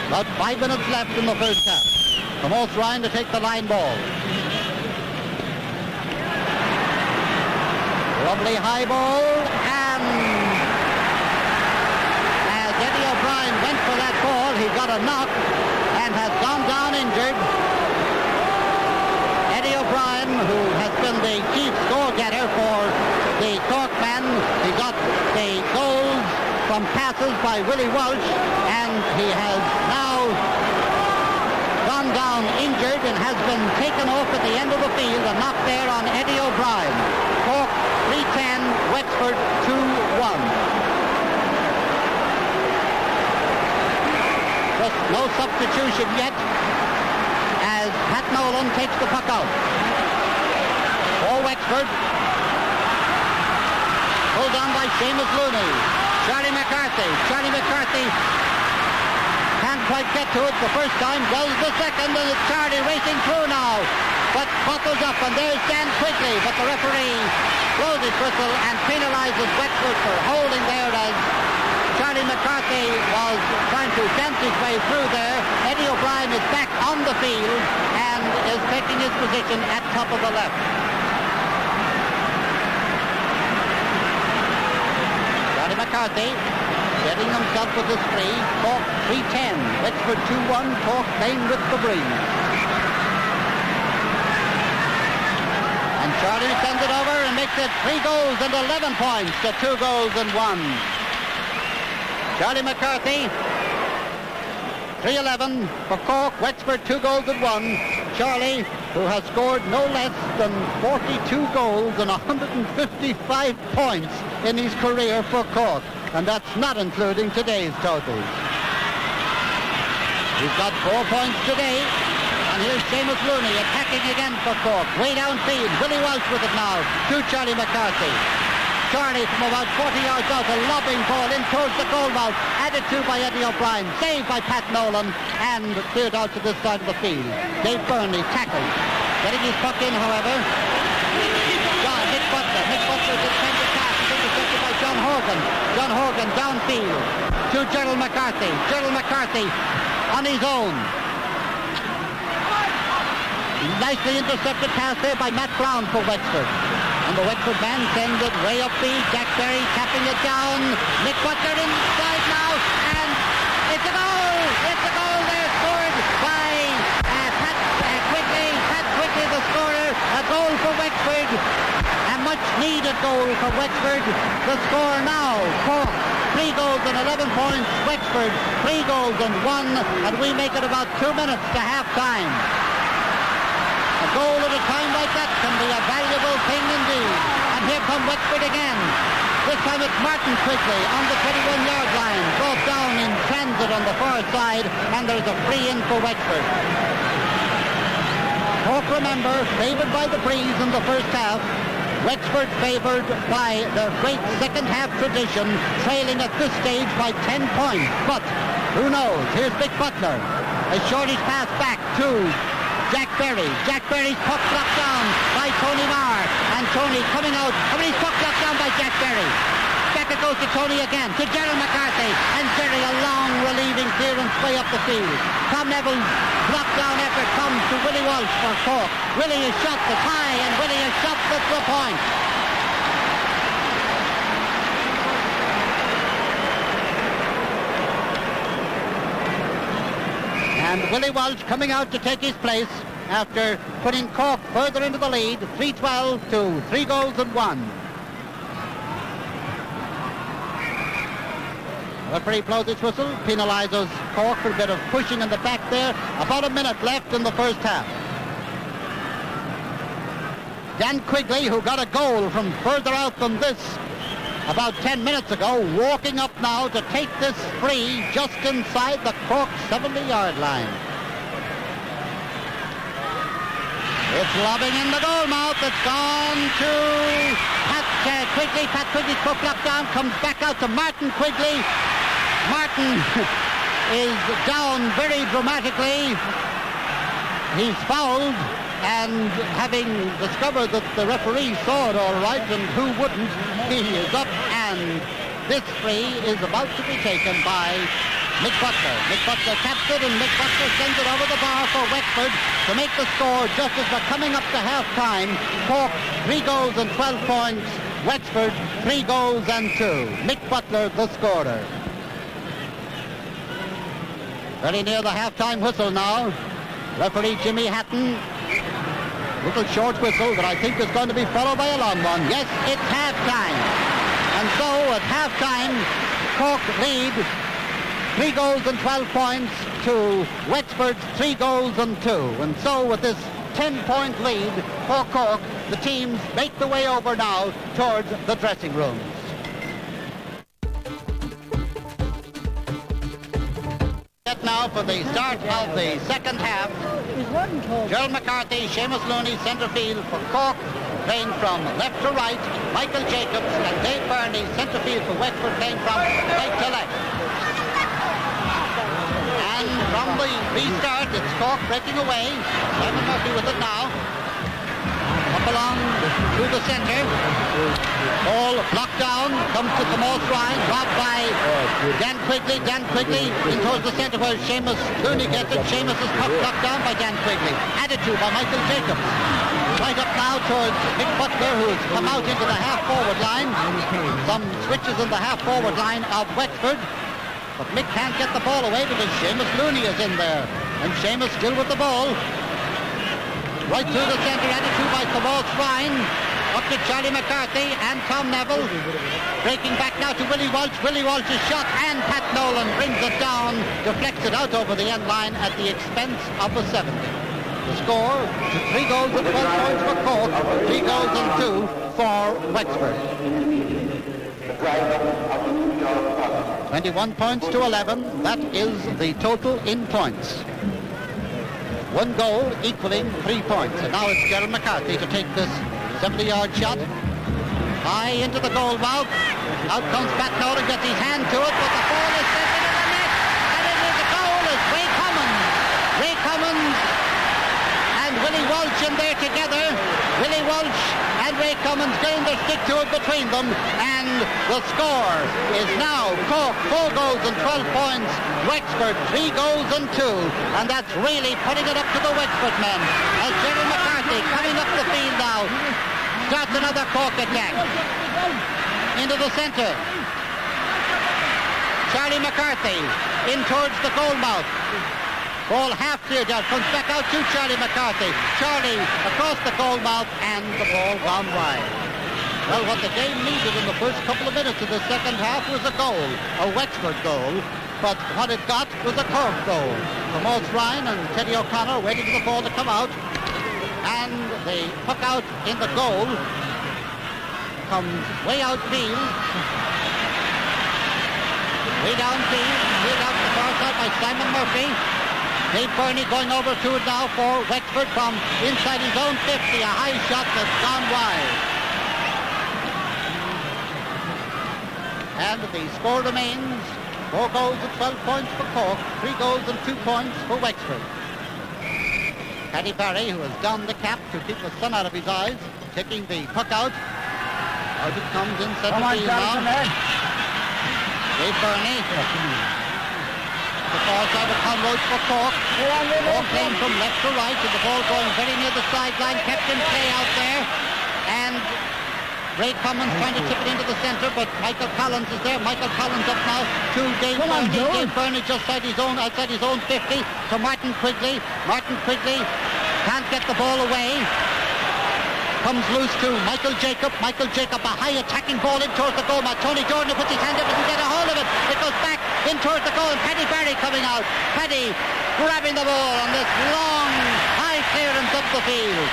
A: About 5 minutes left in the first half. Tomas Ryan to take the line ball. Lovely high ball, and as Eddie O'Brien went for that ball, he got a knock and has gone down injured. Eddie O'Brien, who has been the chief score-getter for the Cork men, he got the goals from passes by Willie Walsh, and he has now gone down injured and has been taken off at the end of the field. A knock there on Eddie O'Brien. Cork 3-10, Wexford 2-1. Just no substitution yet as Pat Nolan takes the puck out. For Wexford. Pulled on by Seamus Looney. Charlie McCarthy can't quite get to it the first time, does the second, and it's Charlie racing through now, but buckles up, and there's Dan Quigley, but the referee blows his whistle and penalises Wexford for holding there as Charlie McCarthy was trying to dance his way through there. Eddie O'Brien is back on the field and is taking his position at top of the left. Charlie McCarthy getting himself with the spree. Cork 3-10, Wexford 2-1, Cork playing with the breeze. And Charlie sends it over and makes it 3 goals and 11 points to 2 goals and 1. Charlie McCarthy, 3-11 for Cork, Wexford 2 goals and 1. Charlie, who has scored no less than 42 goals and 155 points in his career for Cork, and that's not including today's totals. He's got 4 points today, and here's Seamus Looney attacking again for Cork, way downfield. Willie Walsh with it now to Charlie McCarthy. Charlie from about 40 yards out, a lobbing ball in towards the goal mouth, added to by Eddie O'Brien, saved by Pat Nolan, and cleared out to this side of the field. Dave Burney tackled, getting his puck in, however. Nick Butler just sent the pass, is intercepted by John Horgan. John Horgan downfield to Gerald McCarthy. Gerald McCarthy on his own. Nicely intercepted pass there by Matt Brown for Wexford. And the Wexford man sends it way upfield. Jack Berry tapping it down. Nick Butler inside now, and it's a goal! It's a goal there, scored by Pat Quigley. Pat Quigley, the scorer. A goal for Wexford. A much-needed goal for Wexford. The score now, Cork 3 goals and 11 points. Wexford 3 goals and 1, and we make it about 2 minutes to half-time. A goal at a time like that can be a valuable thing indeed. And here come Wexford again. This time it's Martin Quigley on the 21-yard line. Brought down in transit on the far side, and there's a free in for Wexford. Cork, remember, favoured by the breeze in the first half. Wexford favoured by their great second-half tradition, trailing at this stage by 10 points. But who knows? Here's Mick Butler. A shortish pass back to Jack Berry. Jack Berry's puck blocked down by Tony Marr. And Tony coming out. He's puck blocked down by Jack Berry. Back it goes to Tony again, to Gerald McCarthy. And Jerry, a long relieving clearance way up the field. Tom Neville's blocked down effort comes to Willie Walsh for Cork. Willie is shot the tie, and Willie is shot the point. And Willie Walsh coming out to take his place after putting Cork further into the lead, 3-12 to 3 goals and 1. Referee blows his whistle, penalises Cork for a bit of pushing in the back there. About a minute left in the first half. Dan Quigley, who got a goal from further out than this about 10 minutes ago, walking up now to take this free just inside the Cork 70-yard line. It's lobbing in the goal mouth. It's gone to Pat Quigley. Pat Quigley's puck blocked down, comes back out to Martin Quigley. Martin is down very dramatically. He's fouled, and having discovered that the referee saw it all right, and who wouldn't, he is up, and this free is about to be taken by Mick Butler. Mick Butler taps it, and Mick Butler sends it over the bar for Wexford to make the score just as we're coming up to half-time. Cork, 3 goals and 12 points. Wexford, 3 goals and 2. Mick Butler, the scorer. Very near the half-time whistle now. Referee Jimmy Hatton. Little short whistle that I think is going to be followed by a long one. Yes, it's half-time. And so at half-time, Cork lead 3 goals and 12 points to Wexford's 3 goals and 2. And so with this 10-point lead for Cork, the teams make the way over now towards the dressing rooms. Now for the start of the second half. Gerald McCarthy, Seamus Looney, centre field for Cork, playing from left to right. Michael Jacobs and Dave Burney, centre field for Wexford, playing from right to left. And from the restart, it's Cork breaking away. Simon Murphy with it now. Up along through the centre. Ball blocked down, comes to the Moss line, dropped by Dan Quigley. Dan Quigley in towards the centre where Seamus Looney gets it. Seamus is blocked down by Dan Quigley. Added to by Michael Jacobs. Right up now towards Mick Butler, who's come out into the half-forward line. Some switches in the half-forward line of Wexford. But Mick can't get the ball away because Seamus Looney is in there. And Seamus still with the ball. Right through the centre, added to by Tomas Ryan. Up to Charlie McCarthy and Tom Neville. Breaking back now to Willie Walsh. Willie Walsh's shot, and Pat Nolan brings it down, deflects it out over the end line at the expense of the 70. The score, 3 goals and 12 points for Cork, 3 goals and 2 for Wexford. 21 points to 11, that is the total in points. 1 goal equaling 3 points. And now it's Gerald McCarthy to take this 70-yard shot. High into the goal mouth. Out comes Pat Nolan, gets his hand to it, but the ball is sent into the net. And it is a goal. It's Ray Cummins. Ray Cummins and Willie Walsh in there together. Willie Walsh and Ray Cummins getting their stick to it between them. And the score is now Cork 4 goals and 12 points. Wexford 3 goals and 2. And that's really putting it up to the Wexford men. As Gerald McCarthy coming up the field now starts another Cork attack. Into the centre. Charlie McCarthy in towards the goal mouth. Ball half cleared out, comes back out to Charlie McCarthy. Charlie across the goal mouth, and the ball gone wide. Well, what the game needed in the first couple of minutes of the second half was a goal, a Wexford goal. But what it got was a Cork goal. Tomas Ryan and Teddy O'Connor waiting for the ball to come out. And the puck out in the goal comes way outfield. Way downfield, cleared out the far side by Simon Murphy. Dave Burney going over to it now for Wexford from inside his own 50. A high shot that's gone wide. And the score remains 4 goals and 12 points for Cork, 3 goals and 2 points for Wexford. Paddy Barry, who has donned the cap to keep the sun out of his eyes, taking the puck out. Out it comes in centre field now. Dave Burney. The far side of Conroy for Cork. Cork playing from left to right, and the ball going very near the sideline. Kept in play out there. And Ray Cummins trying to tip it into the centre, but Michael Collins is there. Michael Collins up now to Dave Burney. Dave Burney just outside his own 50 to Martin Quigley. Martin Quigley can't get the ball away. Comes loose to Michael Jacob. Michael Jacob, a high attacking ball in towards the goal. Tony Jordan puts his hand up and get a hold of it. It goes back in towards the goal, and Paddy Barry coming out. Paddy grabbing the ball on this long high clearance up the field.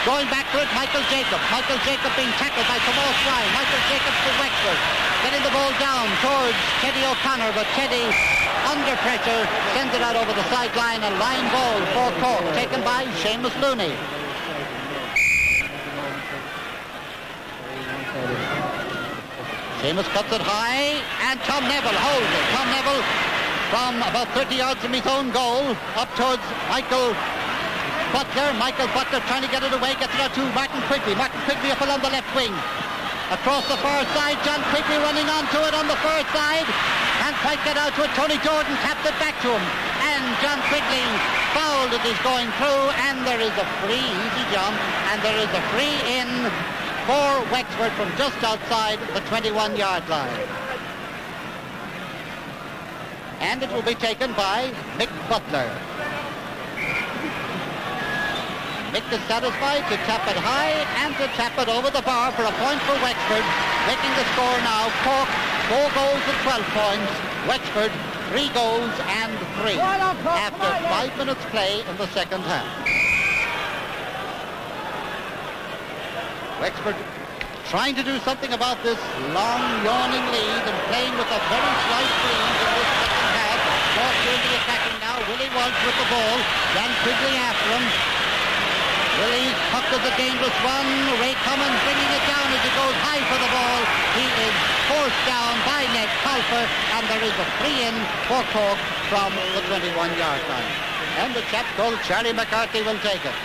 A: Going back to it, Michael Jacob. Michael Jacob being tackled by Tomas Ryan. Michael Jacob to Wexford. Getting the ball down towards Teddy O'Connor, but Teddy, under pressure, sends it out over the sideline. A line ball for Cork, taken by Seamus Looney. Seamus cuts it high, and Tom Neville holds it. Tom Neville from about 30 yards from his own goal, up towards Michael Butler. Michael Butler trying to get it away, gets it out to Martin Quigley. Martin Quigley up along the left wing. Across the far side, John Quigley running onto it on the far side. Can't quite get out to it. Tony Jordan tapped it back to him. And John Quigley fouled as he's going through, and there is a free, easy jump, and there is a free in for Wexford from just outside the 21-yard line. And it will be taken by Mick Butler. Mick is satisfied to tap it high and to tap it over the bar for a point for Wexford. Making the score now, Cork 4 goals and 12 points. Wexford 3 goals and 3 after 5 minutes play in the second half. Wexford trying to do something about this long, yawning lead and playing with a very slight lead in this second half. Cork doing the attacking now. Willie Walsh with the ball. Dan Quigley after him. Willie's puck is a dangerous one. Ray Cummins bringing it down as he goes high for the ball. He is forced down by Ned Colfer, and there is a free in for Cork from the 21-yard line. And the chap called Charlie McCarthy will take it.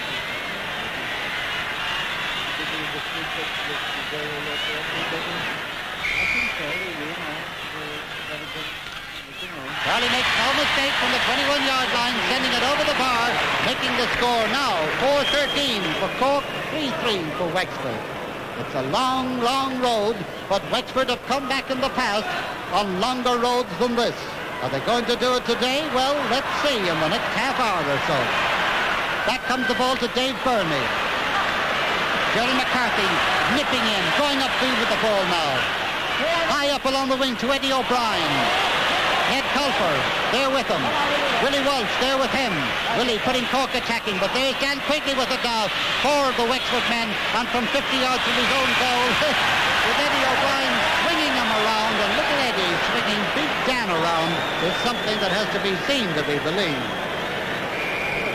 A: Charlie makes no mistake from the 21-yard line, sending it over the bar, making the score now 4-13 for Cork, 3-3 for Wexford. It's a long, long road, but Wexford have come back in the past on longer roads than this. Are they going to do it today? Well, let's see in the next half hour or so. Back comes the ball to Dave Burney. Jerry McCarthy nipping in, going upfield with the ball now. High up along the wing to Eddie O'Brien. Ned Colfer there with him. Willie Walsh there with him. Willie putting Cork attacking, but there's Dan Quigley with it now for the Wexford men, and from 50 yards from his own goal with Eddie O'Brien swinging him around, and little Eddie swinging Big Dan around is something that has to be seen to be believed.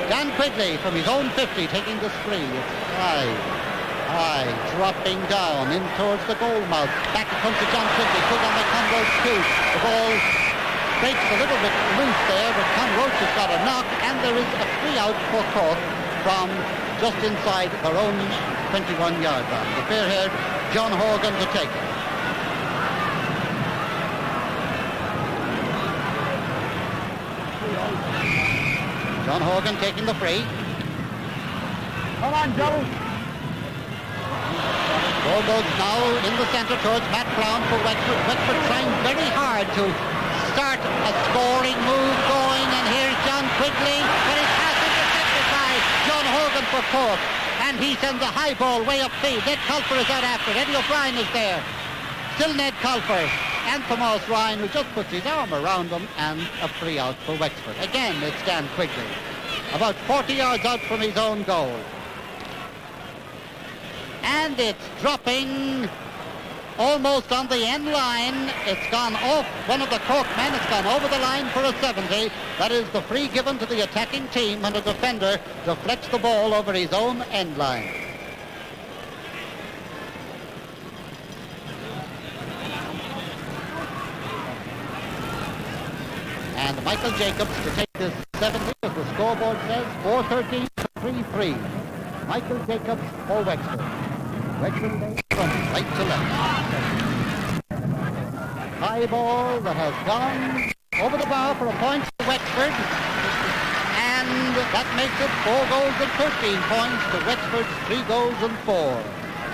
A: Dan Quigley from his own 50 taking the spree. It's high, dropping down in towards the goal mouth. Back it comes to John Quigley, put on by Conroach too. The ball breaks a little bit loose there, but Conroach has got a knock, and there is a free out for Cork from just inside their own 21-yard line. The fair-haired John Horgan to take it. John Horgan taking the free.
B: Come on, Joe.
A: Ball goes now in the centre towards Matt Brown for Wexford. Wexford trying very hard to start a scoring move going, and here's John Quigley, but his pass intercepted by John Horgan for Cork, and he sends a high ball way upfield. Ned Colfer is out after it. Eddie O'Brien is there. Still Ned Colfer and Tomas Ryan, who just puts his arm around them, and a free out for Wexford. Again, it's Dan Quigley, about 40 yards out from his own goal. And it's dropping almost on the end line. It's gone off one of the Cork men. It's gone over the line for a 70. That is the free given to the attacking team, and a defender deflects the ball over his own end line. And Michael Jacobs to take this 70, as the scoreboard says, 4-13. 3-3. Michael Jacobs for Wexford. Wexford from right to left. High ball that has gone over the bar for a point to Wexford. And that makes it 4 goals and 13 points to Wexford's 3 goals and 4.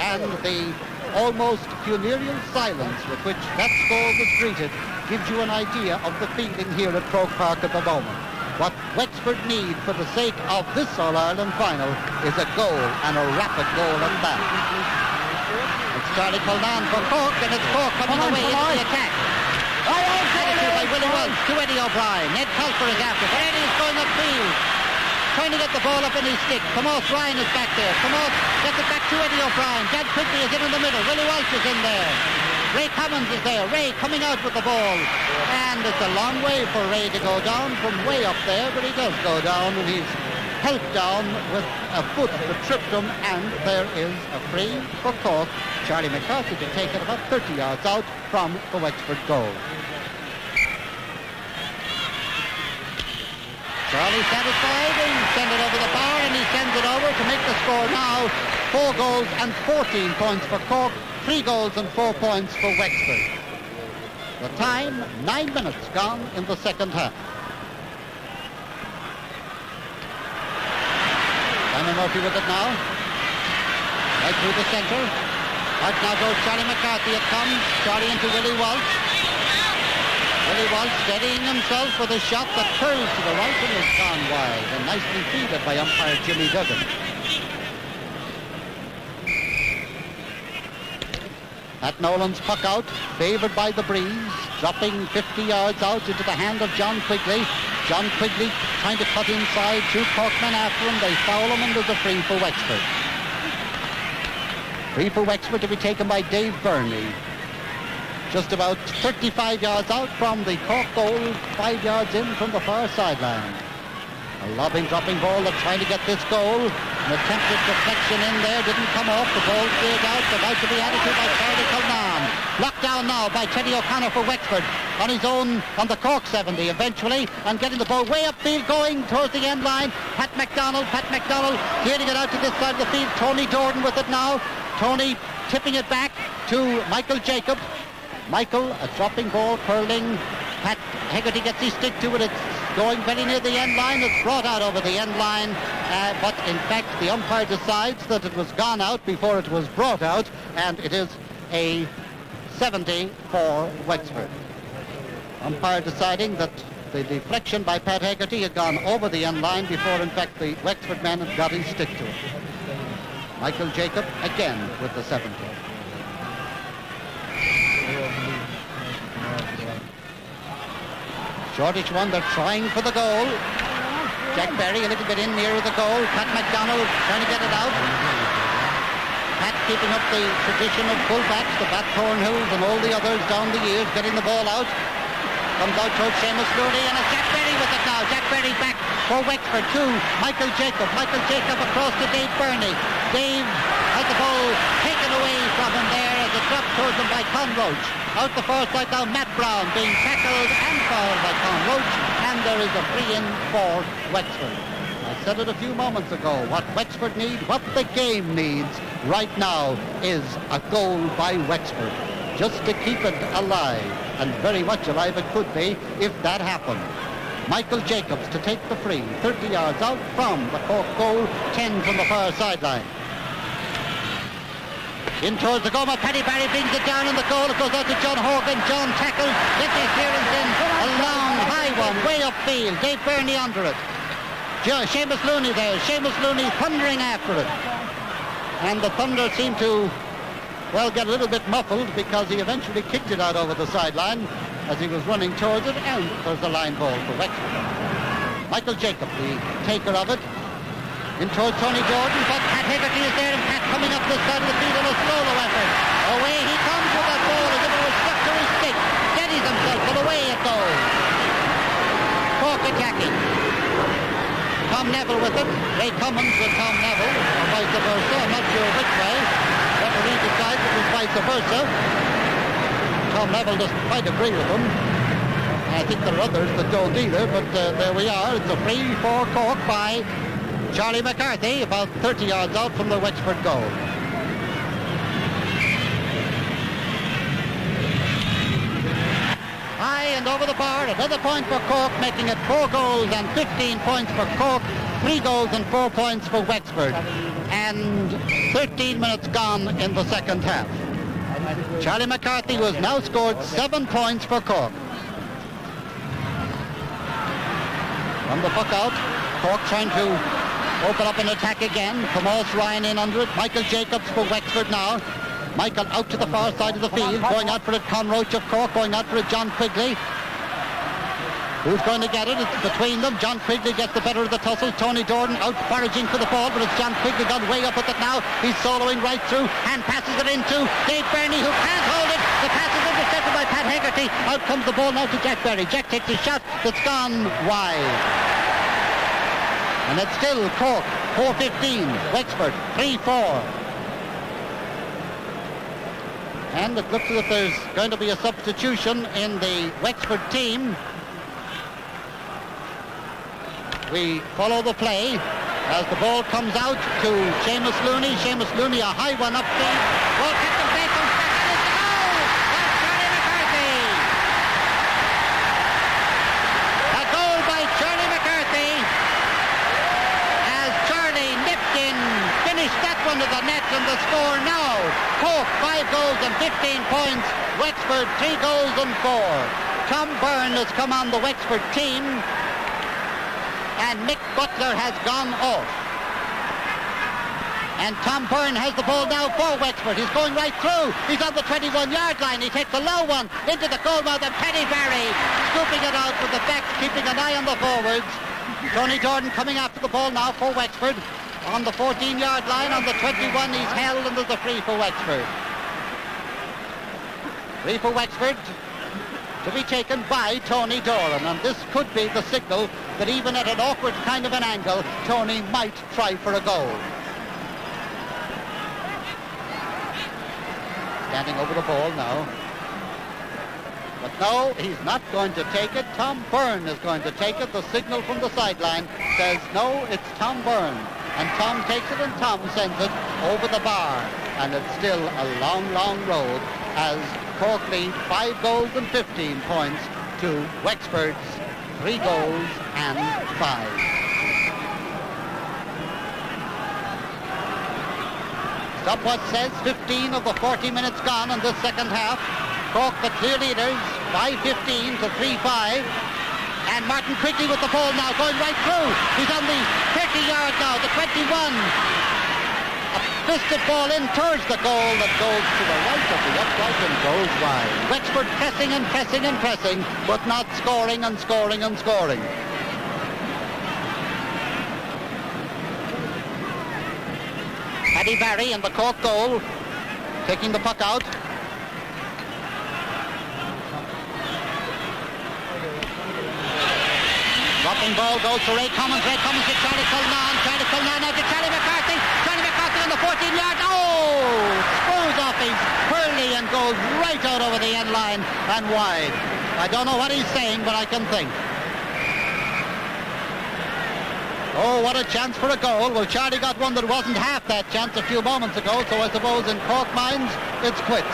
A: And the almost funereal silence with which that score was greeted gives you an idea of the feeling here at Croke Park at the moment. What Wexford need for the sake of this All-Ireland final is a goal, and a rapid goal at that. It's Charlie Culnan for Cork, and it's Cork coming away into the attack. Attitude by Willie Wells to Eddie O'Brien. Ned Culper is after, but Eddie is going upfield, trying to get the ball up in his stick. Tomas Ryan is back there. Tomas gets it back to Eddie O'Brien. Dad Quigley is in the middle. Willie Welch is in there. Ray Commons is there. Ray coming out with the ball. And it's a long way for Ray to go down from way up there, but he does go down, and he's helped down with a foot that tripped him, and there is a free for Cork. Charlie McCarthy to take it about 30 yards out from the Wexford goal. Charlie satisfied and send it over the bar, and he sends it over to make the score now 4 goals and 14 points for Cork, 3 goals and 4 points for Wexford. The time, 9 minutes gone in the second half. Simon Murphy with it now. Right through the centre. Out now goes Charlie McCarthy. It comes. Charlie into Willie Walsh. Willie Walsh steadying himself with a shot that curls to the right and has gone wide, and nicely fielded by umpire Jimmy Duggan. At Nolan's puck out, favoured by the breeze, dropping 50 yards out into the hand of John Quigley. John Quigley trying to cut inside, 2 Corkmen after him. They foul him, and there's a free for Wexford. Free for Wexford to be taken by Dave Burney. Just about 35 yards out from the Cork goal, 5 yards in from the far sideline. A lobbing, dropping ball that's trying to get this goal. An attempted deflection in there, didn't come off. The ball cleared out, about to be added to by Charlie Culnan. Locked down now by Teddy O'Connor for Wexford. On his own, on the Cork 70 eventually, and getting the ball way upfield, going towards the end line. Pat McDonald clearing it out to this side of the field. Tony Jordan with it now. Tony tipping it back to Michael Jacob. Michael, a dropping ball, curling. Pat Hegarty gets his stick to it. It's going very near the end line. It's brought out over the end line. But in fact, the umpire decides that it was gone out before it was brought out. And it is a 70 for Wexford. Umpire deciding that the deflection by Pat Hegarty had gone over the end line before, in fact, the Wexford man had got his stick to it. Michael Jacob again with the 70. Shortish one, they're trying for the goal. Jack Berry a little bit in nearer the goal. Pat McDonald trying to get it out. Pat keeping up the tradition of fullbacks, the Bat Thornhills and all the others down the years, getting the ball out. Comes out towards Seamus Looney, and it's Jack Berry with it now. Jack Berry back for Wexford to Michael Jacob. Michael Jacob across to Dave Burney. Dave has the ball taken away from him there as it dropped towards him by Con Roach. Out the far side now, Matt Brown being tackled and fouled by Con Roach, and there is a free in for Wexford. I said it a few moments ago, what Wexford need, what the game needs right now is a goal by Wexford, just to keep it alive, and very much alive it could be if that happened. Michael Jacobs to take the free, 30 yards out from the Cork goal, 10 from the far sideline. In towards the goal, Paddy Barry brings it down in the goal. It goes out to John Horgan. John tackles, gets his clearance in. A long, high one, way upfield. Dave Burney under it. Seamus Looney there. Seamus Looney thundering after it. And the thunder seemed to, well, get a little bit muffled because he eventually kicked it out over the sideline as he was running towards it, and there's a line ball for Wexford. Michael Jacob, the taker of it, in towards Tony Jordan, but Pat Hegarty is there, and Pat coming up this side of the field in a solo effort. Away he comes with that ball as if it was stuck to his stick. Steadies himself, and away it goes. Cork attacking. Tom Neville with it. Ray Cummins with Tom Neville, or vice versa. I'm not sure which way. Referee decides it was vice versa. Tom Neville doesn't quite agree with him. I think there are others that don't either, but there we are. It's a free for Cork by Charlie McCarthy, about 30 yards out from the Wexford goal. High and over the bar, another point for Cork, making it 4 goals and 15 points for Cork, 3 goals and 4 points for Wexford. And 13 minutes gone in the second half. Charlie McCarthy, who has now scored 7 points for Cork. From the puck out, Cork trying to open up an attack again. Tomas Ryan in under it. Michael Jacobs for Wexford now. Michael out to the far side of the field. Going out for it, Conroach of Cork. Going out for it, John Quigley. Who's going to get it? It's between them. John Quigley gets the better of the tussle. Tony Jordan out foraging for the ball, but it's John Quigley gone way up with it now. He's soloing right through and passes it into Dave Burney, who can't hold it. The pass is intercepted by Pat Hegarty. Out comes the ball now to Jack Berry. Jack takes a shot that's gone wide. And it's still Cork 4-15, Wexford 3-4. And it looks as if there's going to be a substitution in the Wexford team. We follow the play as the ball comes out to Seamus Looney. Seamus Looney, a high one upfield. Ball kicked and back on second. It's a goal! That's Charlie McCarthy. A goal by Charlie McCarthy as Charlie nipped in, finished that one to the net, and the score now. Cork 5 goals and 15 points. Wexford 3 goals and 4. Tom Byrne has come on the Wexford team. And Mick Butler has gone off. And Tom Byrne has the ball now for Wexford. He's going right through. He's on the 21-yard line. He takes a low one into the goal mouth, and Paddy Barry scooping it out with the backs, keeping an eye on the forwards. Tony Jordan coming after the ball now for Wexford. On the 14-yard line, on the 21, he's held, and there's a free for Wexford. Free for Wexford to be taken by Tony Doran, and this could be the signal that even at an awkward kind of an angle, Tony might try for a goal. Standing over the ball now. But no, he's not going to take it. Tom Byrne is going to take it. The signal from the sideline says, no, it's Tom Byrne. And Tom takes it, and Tom sends it over the bar. And it's still a long, long road as Cork lead 5 goals and 15 points to Wexford's 3 goals and 5. Stopwatch says 15 of the 40 minutes gone in this second half. Cork the clear leaders, 5-15 to 3-5. And Martin Quigley with the ball now, going right through. He's on the 30-yard now, the 21. A fisted ball in towards the goal that goes to the right of the upright and goes wide. Wexford pressing and pressing and pressing, but not scoring and scoring and scoring. Paddy Barry in the Cork goal, taking the puck out. Dropping ball goes to Ray Cummins. Ray Cummins to Charlie Cullinan. Charlie Cullinan now to Charlie McCarthy. Charlie McCarthy on the 14-yard. Oh! Screws off his hurley and goes right out over the end line and wide. I don't know what he's saying, but I can think. Oh, what a chance for a goal. Well, Charlie got one that wasn't half that chance a few moments ago, so I suppose in Cork minds, it's quits.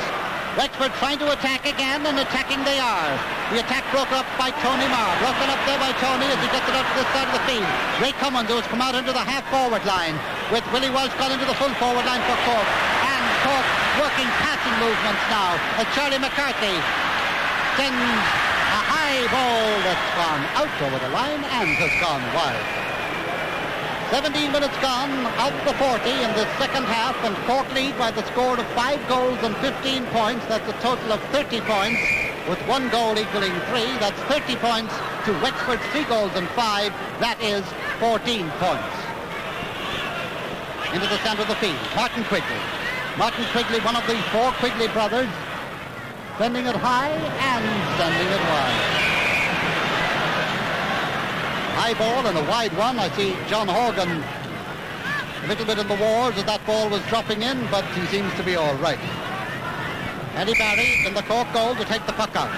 A: Wexford trying to attack again, and attacking they are. The attack broken up by Tony Marr. Broken up there by Tony as he gets it out to this side of the field. Ray Cummins, who has come out into the half-forward line, with Willie Walsh gone into the full-forward line for Cork. And Cork working passing movements now as Charlie McCarthy sends a high ball that's gone out over the line and has gone wide. 17 minutes gone of the 40 in the second half, and Cork lead by the score of 5 goals and 15 points. That's a total of 30 points, with 1 goal equaling 3. That's 30 points to Wexford's 3 goals and 5. That is 14 points. Into the centre of the field, Martin Quigley. Martin Quigley, one of the 4 Quigley brothers, sending it high and sending it wide. High ball and a wide one. I see John Horgan a little bit in the wars as that ball was dropping in, but he seems to be all right. Eddie Barry in the Cork goal to take the puck out.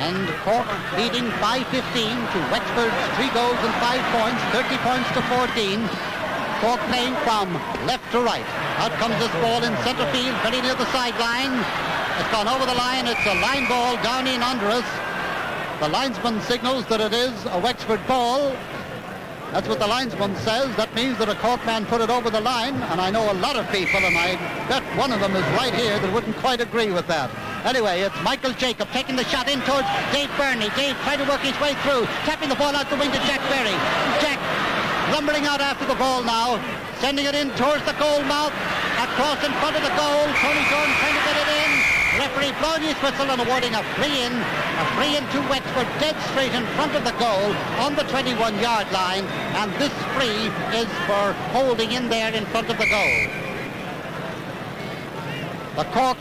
A: And Cork leading 5-15 to Wexford's 3 goals and 5 points, 30 points to 14. Cork playing from left to right. Out comes this ball in centre field, very near the sideline. It's gone over the line. It's a line ball down in under us. The linesman signals that it is a Wexford ball. That's what the linesman says. That means that a Cork man put it over the line, and I know a lot of people, and I bet one of them is right here, that wouldn't quite agree with that. Anyway, it's Michael Jacob taking the shot in towards Dave Burnley. Dave trying to work his way through, tapping the ball out the wing to Jack Berry. Jack lumbering out after the ball now, sending it in towards the goal mouth, across in front of the goal. Tony Jordan trying to get it in. Referee blowing his whistle and awarding a free in to Wexford, dead straight in front of the goal on the 21-yard line, and this free is for holding in there in front of the goal. The Cork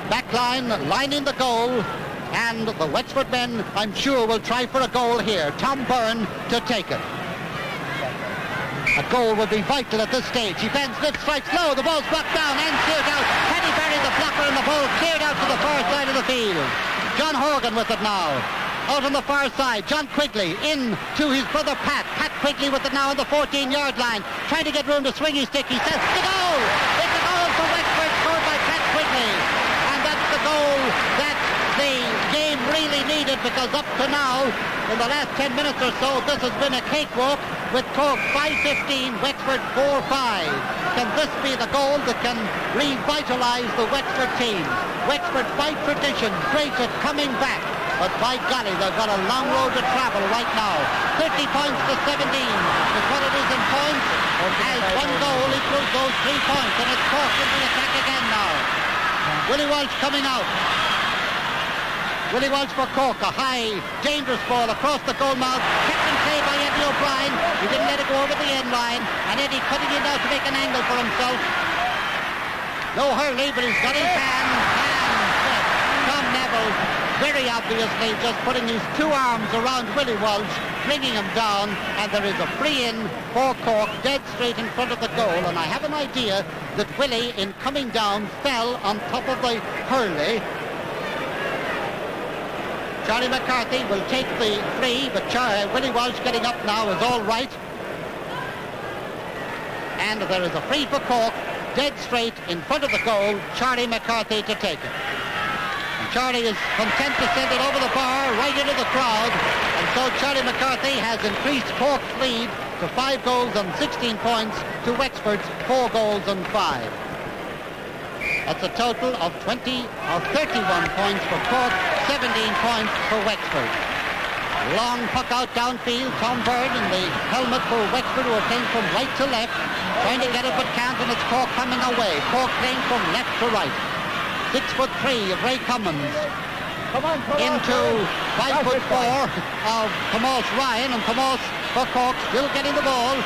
A: back line lining the goal, and the Wexford men, I'm sure, will try for a goal here. Tom Byrne to take it. A goal would be vital at this stage. He bends, lifts, strikes low. The ball's brought down and cleared out. Paddy Berry, the blocker, and the ball cleared out to the far side of the field. John Horgan with it now. Out on the far side, John Quigley in to his brother Pat. Pat Quigley with it now on the 14-yard line. Trying to get room to swing his stick. He says, the goal! It's a goal for Wexford, scored by Pat Quigley. And that's the goal that the game really needed, because up to now, in the last 10 minutes or so, this has been a cakewalk with Cork 5-15, Wexford 4-5. Can this be the goal that can revitalise the Wexford team? Wexford, by tradition, great at coming back, but by golly, they've got a long road to travel right now. 30 points to 17 is what it is in points, as one goal equals those 3 points, and it's Cork in the attack again now. Willie Walsh coming out. Willie Walsh for Cork, a high, dangerous ball across the goal mouth. Kept in play by Eddie O'Brien. He didn't let it go over the end line. And Eddie cutting it out to make an angle for himself. No hurley, but he's got his hand. Tom Neville, very obviously, just putting his 2 arms around Willie Walsh, bringing him down. And there is a free in for Cork, dead straight in front of the goal. And I have an idea that Willie, in coming down, fell on top of the hurley. Charlie McCarthy will take the free, but Willie Walsh getting up now is all right. And there is a free for Cork, dead straight in front of the goal. Charlie McCarthy to take it. And Charlie is content to send it over the bar, right into the crowd. And so Charlie McCarthy has increased Cork's lead to 5 goals and 16 points to Wexford's 4 goals and 5. That's a total of 31 points for Cork, 17 points for Wexford. Long puck out downfield. Tom Byrne in the helmet for Wexford, who are playing from right to left. Trying to get it but can't, and it's Cork coming away. Cork playing from left to right. 6'3" of Ray Cummins. Into 5'4" of Tomas Ryan, and Tomas for Cork still getting the ball.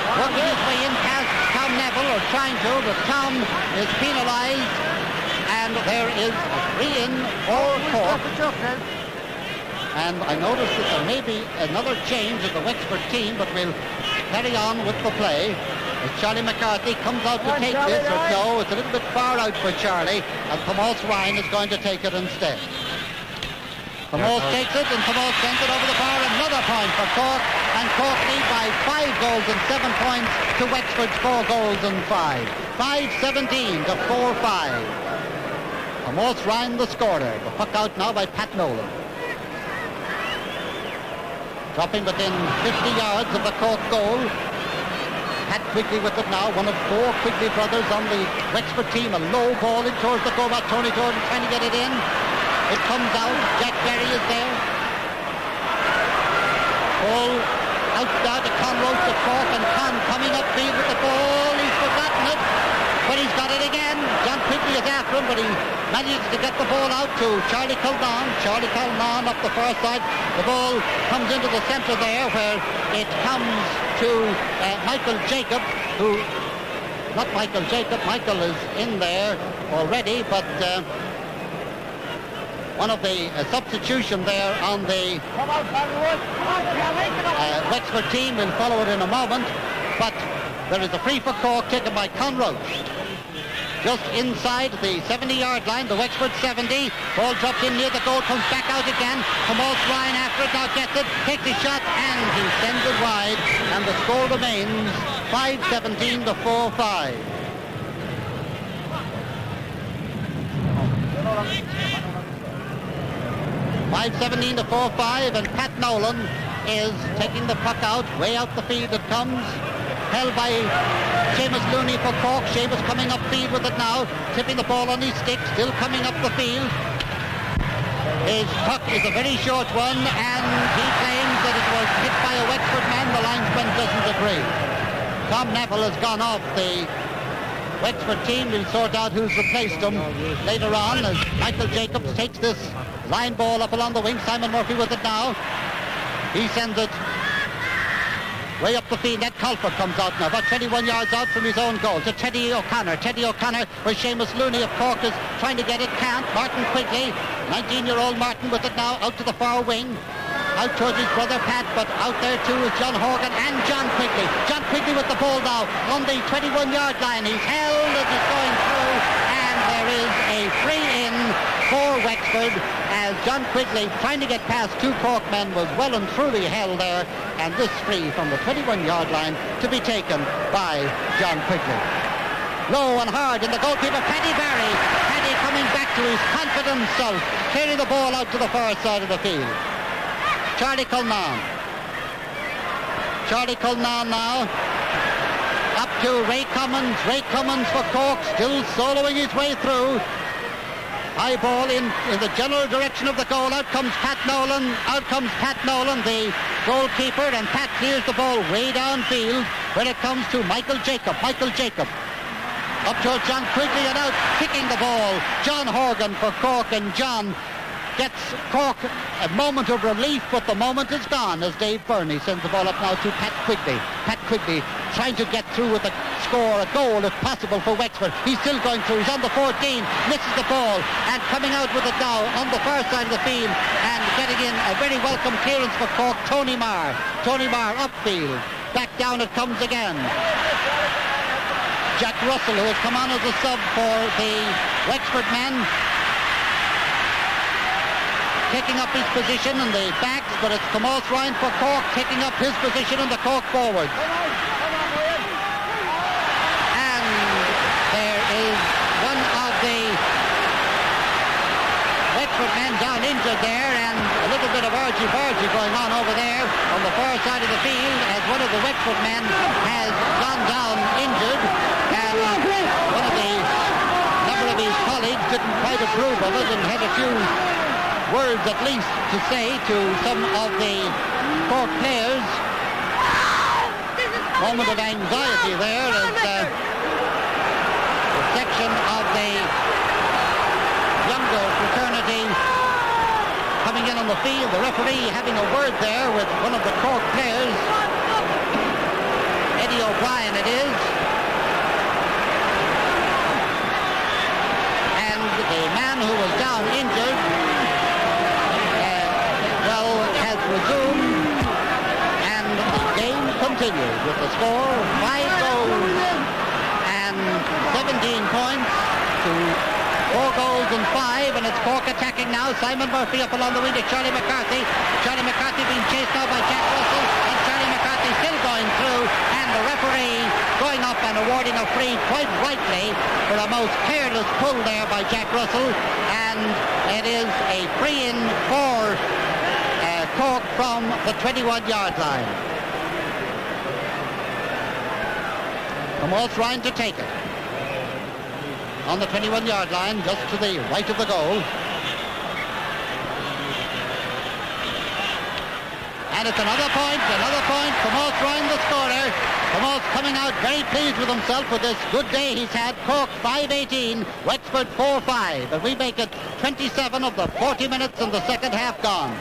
A: Working his way in past Tom Neville, or trying to, but Tom is penalised, and there is a free in for Cork. And I noticed that there may be another change in the Wexford team, but we'll carry on with the play. As Charlie McCarthy comes out to take this, or no, it's a little bit far out for Charlie, and Tomas Ryan is going to take it instead. Tomas takes it, and Tomas sends it over the bar. Another point for Cork, and Cork lead by 5 goals and 7 points to Wexford's 4 goals and 5. 5-17 to 4-5. Tomas Ryan the scorer. The puck out now by Pat Nolan. Dropping within 50 yards of the Cork goal. Pat Quigley with it now, one of 4 Quigley brothers on the Wexford team. A low ball in towards the goal by Tony Jordan, trying to get it in. It comes out. Jack Berry is there. Ball out now to Conroe to Cork, and Con coming upfield with the ball. He's forgotten it, but he's got it again. John Quigley is after him, but he manages to get the ball out to Charlie Cullinan. Charlie Cullinan up the far side. The ball comes into the centre there, where it comes to Michael Jacob, who... Not Michael Jacob. Michael is in there already, but... one of the substitution there on the Wexford team. Will follow it in a moment, but there is a free for Cork taken by Conroe. just inside the 70-yard line, the Wexford 70. Ball drops in near the goal, comes back out again. Tomas Ryan after it, now gets it, takes a shot, and he sends it wide. And the score remains 5-17 to 4-5. (5-17 to 4-5), and Pat Nolan is taking the puck out, way out the field it comes, held by Seamus Looney for Cork. Seamus coming upfield with it now, tipping the ball on his stick, still coming up the field. His puck is a very short one, and he claims that it was hit by a Wexford man. The linesman doesn't agree. Tom Neville has gone off the Wexford team. We'll sort out who's replaced him later on as Michael Jacobs takes this line ball up along the wing. Simon Murphy with it now. He sends it way up the field. That Colfer comes out now, about 21 yards out from his own goal to Teddy O'Connor. Teddy O'Connor, where Seamus Looney of Cork is trying to get it, can't. Martin Quigley, 19-year-old Martin with it now, out to the far wing. Out towards his brother Pat, but out there too is John Horgan and John Quigley. John Quigley with the ball now on the 21-yard line. He's held as he's going through, and there is a free in for Wexford as John Quigley, trying to get past two Cork men, was well and truly held there, and this free from the 21-yard line to be taken by John Quigley. Low and hard, and the goalkeeper, Paddy Barry. Paddy coming back to his confident self, clearing the ball out to the far side of the field. Charlie Cullinan. Charlie Cullinan now. Up to Ray Cummins. Ray Cummins for Cork, still soloing his way through. High ball in the general direction of the goal. Out comes Pat Nolan. Out comes Pat Nolan, the goalkeeper, and Pat clears the ball way downfield when it comes to Michael Jacob. Michael Jacob. Up to John Quigley and out, kicking the ball. John Horgan for Cork, and John gets Cork a moment of relief, but the moment is gone as Dave Burney sends the ball up now to Pat Quigley. Pat Quigley trying to get through with a score, a goal if possible for Wexford. He's still going through. He's on the 14, misses the ball, and coming out with it now on the far side of the field and getting in a very welcome clearance for Cork, Tony Marr. Tony Marr upfield. Back down it comes again. Jack Russell, who has come on as a sub for the Wexford men, taking up his position in the backs, but it's Tomas Ryan for Cork taking up his position in the Cork forwards. And there is one of the Wexford men down injured there, and a little bit of argy-bargy going on over there on the far side of the field as one of the Wexford men has gone down injured, and one of the number of his colleagues didn't quite approve of it and had a few words at least to say to some of the Cork players. Moment of anxiety there as a section of the younger fraternity coming in on the field. The referee having a word there with one of the Cork players. Eddie O'Brien it is. And the man who was down injured has resumed, and the game continues with the score 5 goals and 17 points to 4 goals and 5, and it's Cork attacking now. Simon Murphy up along the wing to Charlie McCarthy. Charlie McCarthy being chased now by Jack Russell, and Charlie McCarthy still going through, and the referee going up and awarding a free quite rightly for a most careless pull there by Jack Russell, and it is a free in for Cork from the 21-yard line. Tomas Ryan to take it. On the 21-yard line, just to the right of the goal. And it's another point. Tomas Ryan the scorer. Tomas coming out very pleased with himself with this good day he's had. Cork 5-18, Wexford 4-5. And we make it 27 of the 40 minutes in the second half gone.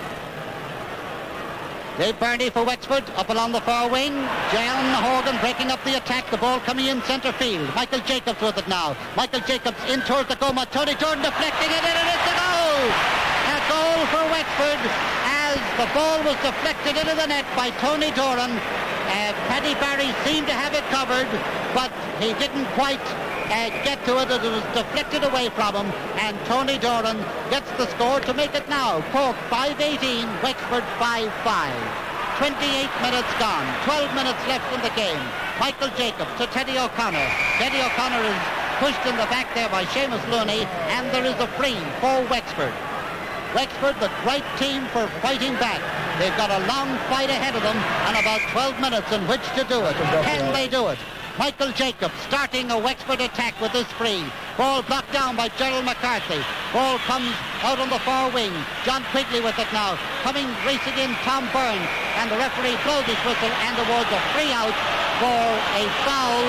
A: Dave Barney for Wexford, up along the far wing. John Horgan breaking up the attack. The ball coming in centre field. Michael Jacobs with it now. Michael Jacobs in towards the goal. Tony Jordan deflecting it, and it's a goal! A goal for Wexford as the ball was deflected into the net by Tony Doran. Paddy Barry seemed to have it covered, but he didn't quite get to it. It was deflected away from him, and Tony Doran gets the score to make it now. Cork 5-18, Wexford 5-5. 28 minutes gone, 12 minutes left in the game. Michael Jacobs to Teddy O'Connor. Teddy O'Connor is pushed in the back there by Seamus Looney, and there is a free for Wexford. Wexford, the right team for fighting back. They've got a long fight ahead of them and about 12 minutes in which to do it. Can they do it? Michael Jacobs starting a Wexford attack with this free. Ball blocked down by Gerald McCarthy. Ball comes out on the far wing. John Quigley with it now. Coming racing in Tom Byrne. And the referee blows his whistle and awards a free out for a foul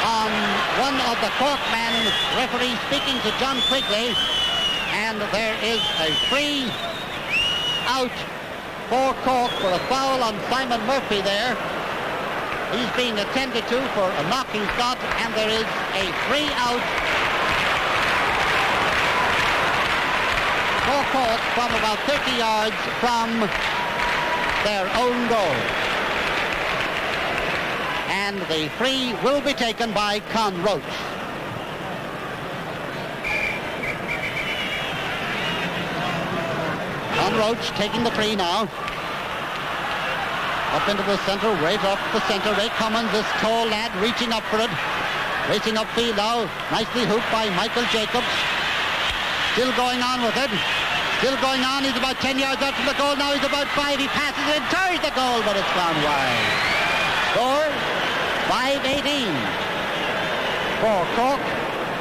A: on one of the Cork men. Referee speaking to John Quigley. And there is a free out for Cork for a foul on Simon Murphy there. He's being attended to for a knocking shot, and there is a free out for Cork from about 30 yards from their own goal. And the free will be taken by Con Roach. Con Roach taking the free now. Up into the centre, right off the centre. Ray Cummins, this tall lad, reaching up for it. Racing upfield now. Nicely hooped by Michael Jacobs. Still going on with it. Still going on. He's about 10 yards out from the goal. Now he's about 5. He passes it, tries the goal, but it's gone wide. Score 5-18 for Cork,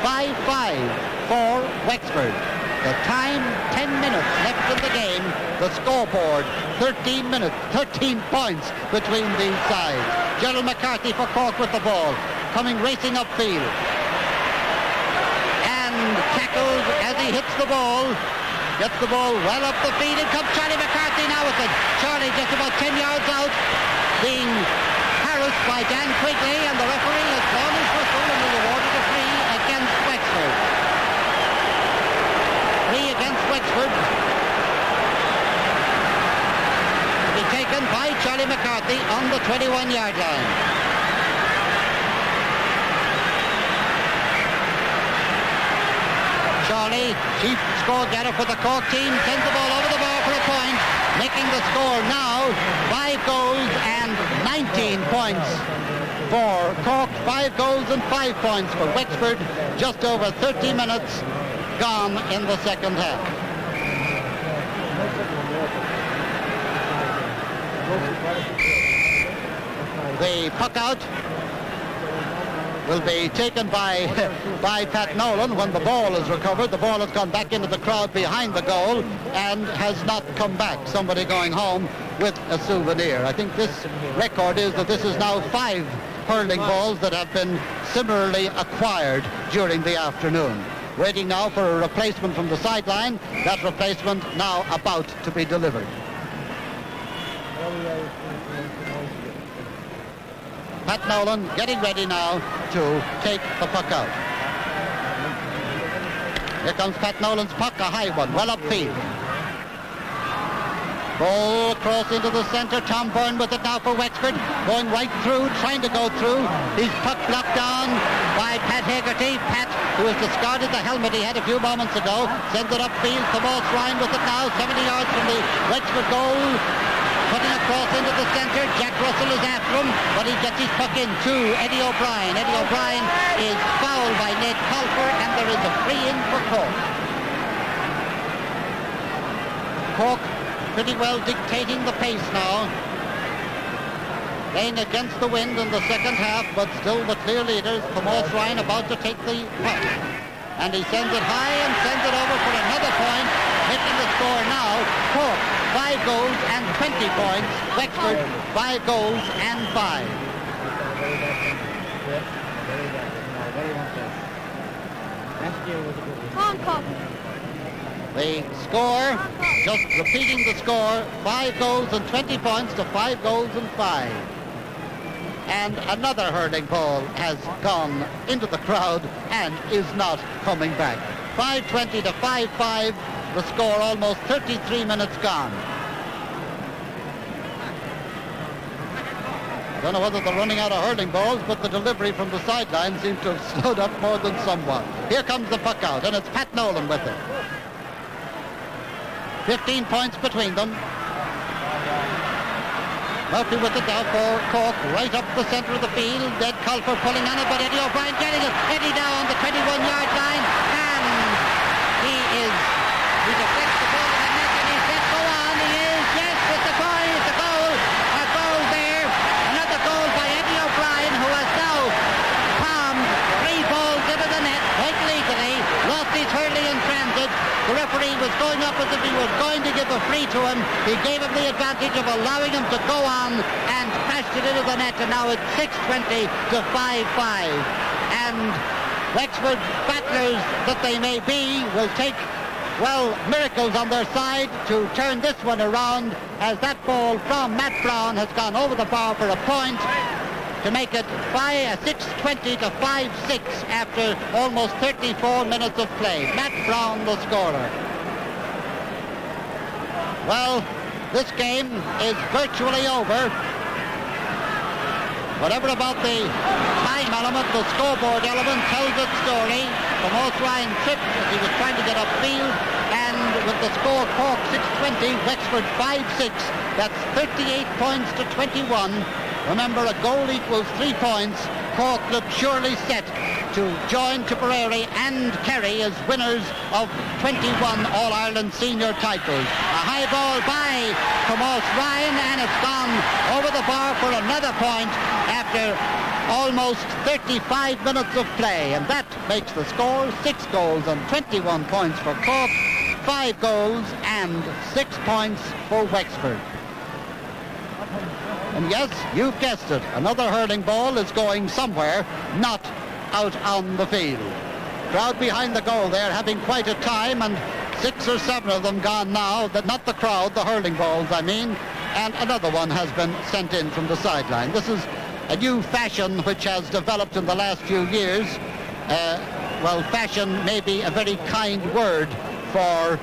A: 5-5 for Wexford. The time, 10 minutes left in the game. The scoreboard, 13 minutes, 13 points between these sides. Gerald McCarthy for Cork with the ball. Coming racing upfield. And tackled as he hits the ball. Gets the ball well up the field. And comes Charlie McCarthy now with it. Charlie just about 10 yards out. Being harassed by Dan Quigley. And the referee has blown his whistle and has awarded a free against Wexford. Free against Wexford. To be taken by Charlie McCarthy on the 21-yard line. Charlie, chief score getter for the Cork team, sends the ball over the bar for a point, making the score now 5 goals and 19 points for Cork. 5 goals and 5 points for Wexford. Just over 30 minutes gone in the second half. The puck out will be taken by Pat Nolan when the ball is recovered. The ball has gone back into the crowd behind the goal and has not come back. Somebody going home with a souvenir. I think this record is that this is now 5 hurling balls that have been similarly acquired during the afternoon. Waiting now for a replacement from the sideline. That replacement now about to be delivered. Pat Nolan getting ready now to take the puck out. Here comes Pat Nolan's puck, a high one, well upfield. Ball across into the centre. Tom Byrne with it now for Wexford. Going right through, trying to go through. His puck blocked down by Pat Hegarty. Pat, who has discarded the helmet he had a few moments ago, sends it upfield. Tomas Ryan with it now, 70 yards from the Wexford goal. Putting across into the centre. Jack Russell is after him, but he gets his puck in to Eddie O'Brien. Eddie O'Brien is fouled by Nate Colfer, and there is a free in for Cork. Cork pretty well dictating the pace now. Playing against the wind in the second half, but still the clear leaders. Tomas Ryan about to take the puck. And he sends it high and sends it over for another point. Making the score now. Cork, 5 goals and 20 points. Wexford, 5 goals and 5. The score, just repeating the score, 5 goals and 20 points to 5 goals and 5. And another hurling ball has gone into the crowd and is not coming back. 5:20 to 5-5, the score, almost 33 minutes gone. I don't know whether they're running out of hurling balls, but the delivery from the sideline seems to have slowed up more than somewhat. Here comes the puck out, and it's Pat Nolan with it. 15 points between them. Murphy with it now for Cork, right up the centre of the field. Dead Colfer pulling on it, but Eddie O'Brien getting it. Eddie down on the 21-yard line, and he deflects the ball in the net, and he's let go on. He is, yes, with the boys, the goal. A goal there. Another goal by Eddie O'Brien, who has now palmed 3 balls into the net, quite legally. Lost his hurley in transit. The referee was going up as if he was going to give a free to him. He gave him the advantage of allowing him to go on and crashed it into the net, and now it's 6:20 to 5-5. And Wexford battlers that they may be will take, well, miracles on their side to turn this one around, as that ball from Matt Brown has gone over the bar for a point to make it 6:20 to 5-6 after almost 34 minutes of play. Matt Brown the scorer. Well, this game is virtually over. Whatever about the time element, the scoreboard element tells its story. Tomas Ryan tripped as he was trying to get upfield, and with the score Cork 6:20, Wexford 5-6. That's 38 points to 21. Remember, a goal equals 3 points. Cork look surely set to join Tipperary and Kerry as winners of 21 All-Ireland senior titles. A high ball by Tomas Ryan, and it's gone over the bar for another point after almost 35 minutes of play. And that makes the score 6 goals and 21 points for Cork, 5 goals and 6 points for Wexford. And yes, you've guessed it, another hurling ball is going somewhere, not out on the field. Crowd behind the goal there having quite a time, and 6 or 7 of them gone now. Not the crowd, the hurling balls, I mean. And another one has been sent in from the sideline. This is a new fashion which has developed in the last few years. Well, fashion may be a very kind word for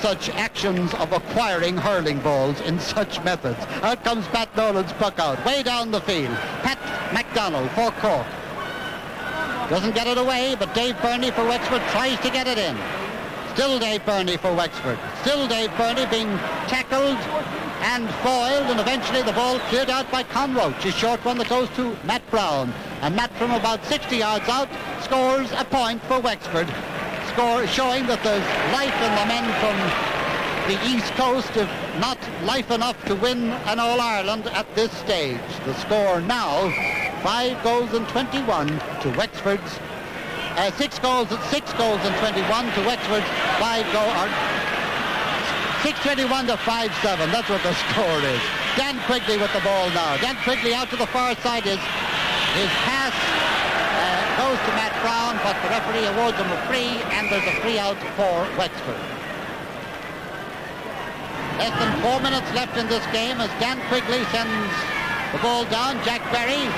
A: such actions of acquiring hurling balls in such methods. Out comes Pat Nolan's puck out, way down the field. Pat MacDonald for Cork. Doesn't get it away, but Dave Burney for Wexford tries to get it in. Still Dave Burney for Wexford. Still Dave Burney being tackled and foiled, and eventually the ball cleared out by Conroach. A short one that goes to Matt Brown. And Matt, from about 60 yards out, scores a point for Wexford. Showing that there's life in the men from the East Coast, if not life enough to win an All-Ireland at this stage. The score now, 5 goals and 21 to Wexford's, 6 goals and 21 to Wexford's 6:21 to 5-7. That's what the score is. Dan Quigley with the ball now. Dan Quigley out to the far side. His pass goes to Matt Brown, but the referee awards him a free, and there's a free out for Wexford. Less than 4 minutes left in this game as Dan Quigley sends the ball down. Jack Berry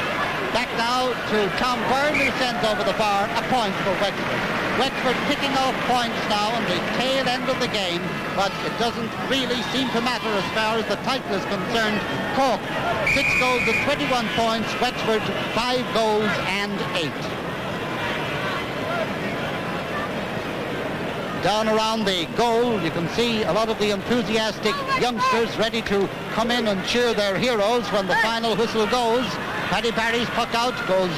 A: back now to Tom Byrne, who sends over the bar a point for Wexford. Wexford picking off points now on the tail end of the game, but it doesn't really seem to matter as far as the title is concerned. Cork, 6 goals and 21 points. Wexford, 5 goals and 8. Down around the goal, you can see a lot of the enthusiastic youngsters ready to come in and cheer their heroes when the final whistle goes. Paddy Barry's puck out, goes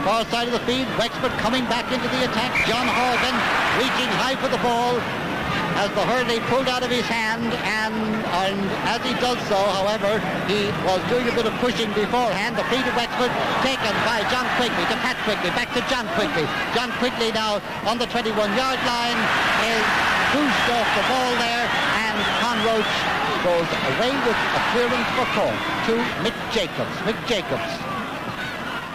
A: far side of the field. Wexford coming back into the attack. John Horgan reaching high for the ball as the hurley pulled out of his hand, and as he does so, however, he was doing a bit of pushing beforehand. The free to Wexford taken by John Quigley to Pat Quigley, back to John Quigley. John Quigley now on the 21-yard line is pushed off the ball there, and Conroach goes away with a clearance for Cork to Mick Jacobs. Mick Jacobs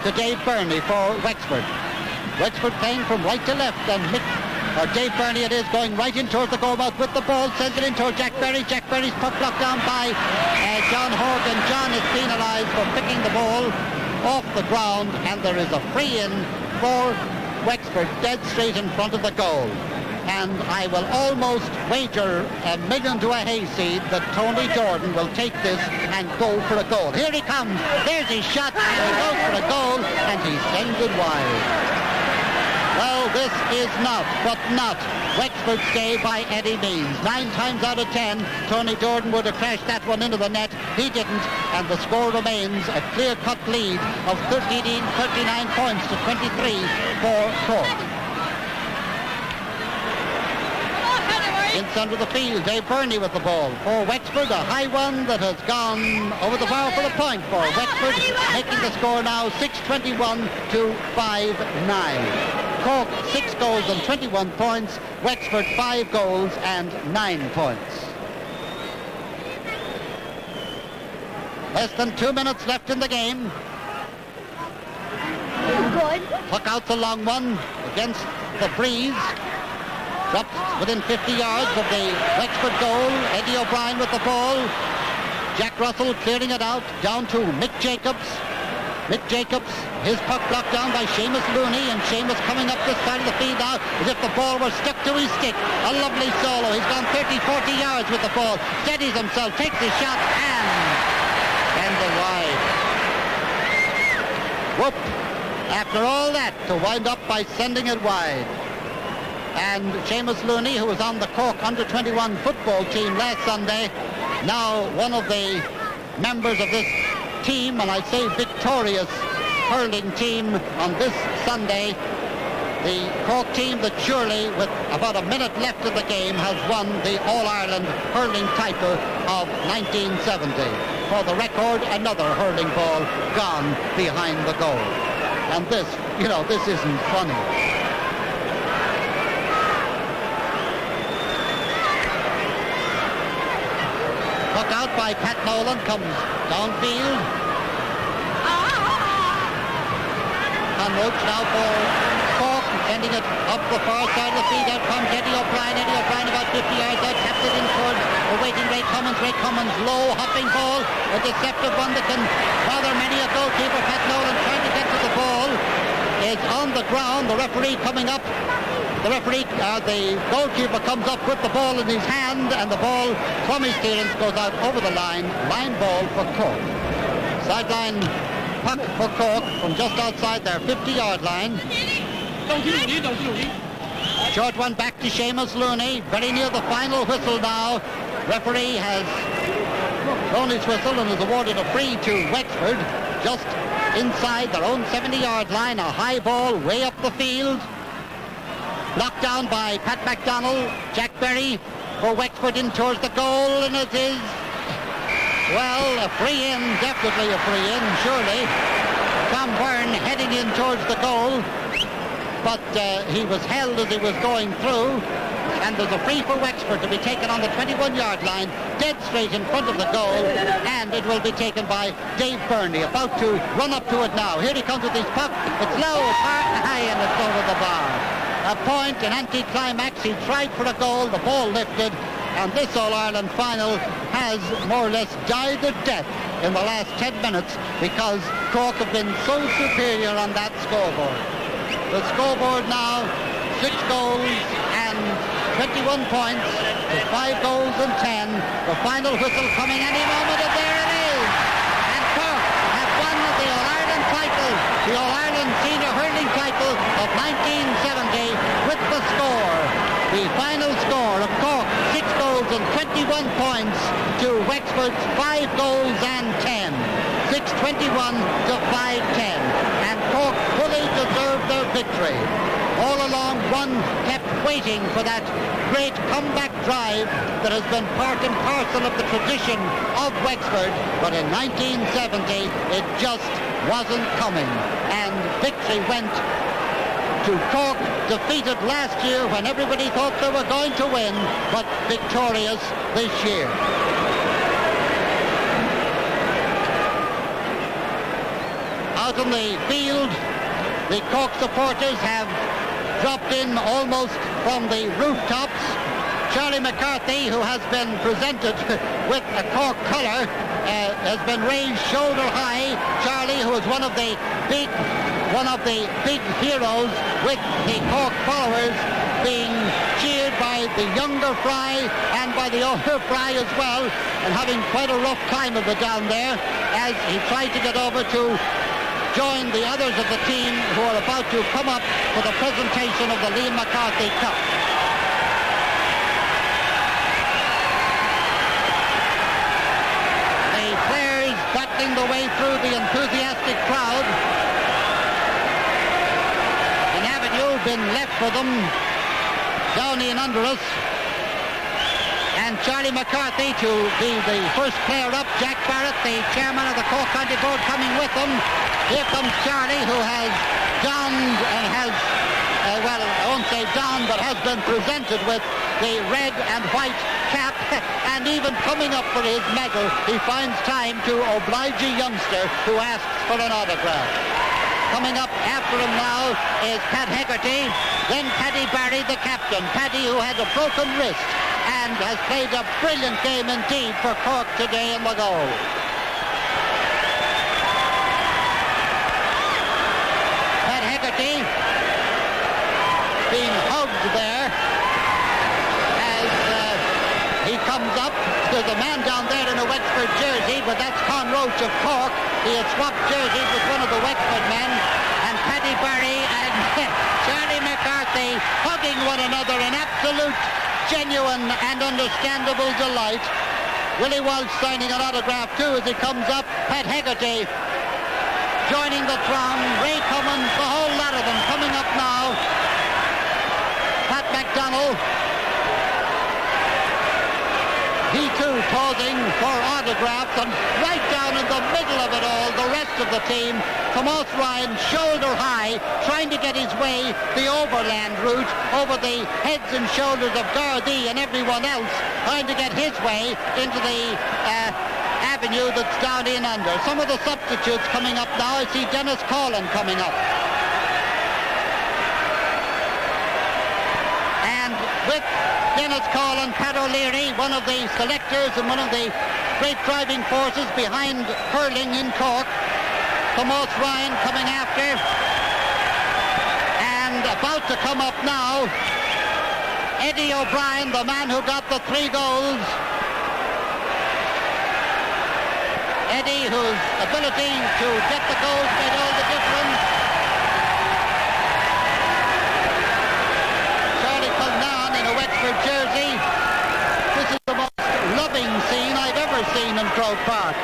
A: to Dave Burney for Wexford. Wexford playing from right to left, and Dave Burney it is, going right in towards the goal mouth with the ball, sends it in towards Jack Berry. Jack Berry's puck blocked down by John Horgan. John is penalised for picking the ball off the ground, and there is a free in for Wexford, dead straight in front of the goal. and I will almost wager $1 million to a hayseed that Tony Jordan will take this and go for a goal. Here he comes. There's his shot, and he goes for a goal, and he sends it wide. Well, this is not Wexford's day by any means. 9 times out of 10, Tony Jordan would have crashed that one into the net. He didn't, and the score remains a clear-cut lead of 39 points to 23 for Cork. In centre of the field, Dave Burney with the ball. For Wexford, a high one that has gone over the bar for a point for Wexford, making the score now 6-21 to 5-9. Cork 6 goals and 21 points. Wexford 5 goals and 9 points. Less than 2 minutes left in the game.
C: Good.
A: Puck out the long one against the breeze. Drops within 50 yards of the Wexford goal. Eddie O'Brien with the ball. Jack Russell clearing it out down to Mick Jacobs. Mick Jacobs, his puck blocked down by Seamus Looney, and Seamus coming up this side of the field now as if the ball were stuck to his stick. A lovely solo. He's gone 30, 40 yards with the ball. Steadies himself, takes his shot, and sends it wide. Whoop. After all that, to wind up by sending it wide. And Seamus Looney, who was on the Cork under-21 football team last Sunday, now one of the members of this team, and I'd say victorious hurling team on this Sunday. The Cork team that surely, with about a minute left of the game, has won the All-Ireland hurling title of 1970. For the record, another hurling ball gone behind the goal. And this, this isn't funny. Puck out by Pat Nolan, comes downfield. And Roach now for Cork, sending it up the far side of the field. Out comes Eddie O'Brien. Eddie O'Brien about 50 yards out, taps it in towards the waiting Ray Cummins. Ray Cummins, low, hopping ball. A deceptive one that can bother many a goalkeeper. Pat Nolan trying to get to the ball. Is on the ground. The referee coming up. The goalkeeper comes up with the ball in his hand, and the ball from his clearance goes out over the line. Line ball for Cork. Sideline puck for Cork from just outside their 50-yard line. Short one back to Seamus Looney. Very near the final whistle now. Referee has blown his whistle and has awarded a free to Wexford. Just inside their own 70-yard line. A high ball way up the field. Knocked down by Pat McDonnell. Jack Berry for Wexford in towards the goal, and it is, well, a free in, definitely a free in, surely. Tom Byrne heading in towards the goal, but he was held as he was going through, and there's a free for Wexford to be taken on the 21-yard line, dead straight in front of the goal, and it will be taken by Dave Burney, about to run up to it now. Here he comes with his puck. It's low, it's high, and it's over the bar. A point, an anti-climax. He tried for a goal, the ball lifted, and this All-Ireland final has more or less died a death in the last 10 minutes because Cork have been so superior on that scoreboard. The scoreboard now, 6 goals and 21 points to 5 goals and 10. The final whistle coming any moment, and there it is. And Cork have won the All-Ireland title, the All-Ireland Senior Hurling title of 1970 with the score. The final score of Cork, 6 goals and 21 points to Wexford's 5 goals and 10. 6-21 to 5-10. And Cork fully deserved their victory. All along, one kept waiting for that great comeback drive that has been part and parcel of the tradition of Wexford. But in 1970, it just wasn't coming. And victory went to Cork, defeated last year when everybody thought they were going to win, but victorious this year. Out on the field, the Cork supporters have dropped in almost from the rooftops. Charlie McCarthy, who has been presented with a Cork colour, has been raised shoulder high. Charlie, who is one of the big heroes, with the Cork followers being cheered the younger Fry and by the older Fry as well, and having quite a rough time of it down there as he tried to get over to join the others of the team who are about to come up for the presentation of the Liam McCarthy Cup. The players battling the way through the enthusiastic crowd. An avenue been left for them down in under us. And Charlie McCarthy to be the first player up. Jack Barrett, the chairman of the Cork County Board, coming with them. Here comes Charlie, who has donned and has, well, I won't say donned, but has been presented with the red and white cap. And even coming up for his medal, he finds time to oblige a youngster who asks for an autograph. Coming up after him now is Pat Hegarty, then Paddy Barry, the captain. Paddy, who had a broken wrist and has played a brilliant game indeed for Cork today in the goal. Pat Hegarty being hugged there as he comes up. There's a man down there in a Wexford jersey, but that's Con Roach of Cork. He had swapped jerseys with one of the Wexford men, and Paddy Barry and Charlie McCarthy hugging one another in absolute, genuine and understandable delight. Willie Walsh signing an autograph too as he comes up. Pat Hegarty joining the throng. Ray Cummins, the whole lot of them coming up now. Pat McDonnell, he too pausing for autographs, and right down in the middle of it all, the rest of the team. Tomas Ryan, shoulder high, trying to get his way the overland route over the heads and shoulders of Gardaí and everyone else, trying to get his way into the avenue that's down in under. Some of the substitutes coming up now. I see Dennis Collin coming up. And with Dennis Collin, Pat O'Leary, one of the selectors and one of the great driving forces behind hurling in Cork. Tomas Ryan coming after. And about to come up now, Eddie O'Brien, the man who got the 3 goals. Eddie, whose ability to get the goals made all the difference. Charlie Cullinan in a Wexford jersey. This is the most loving scene I've ever seen in Croke Park.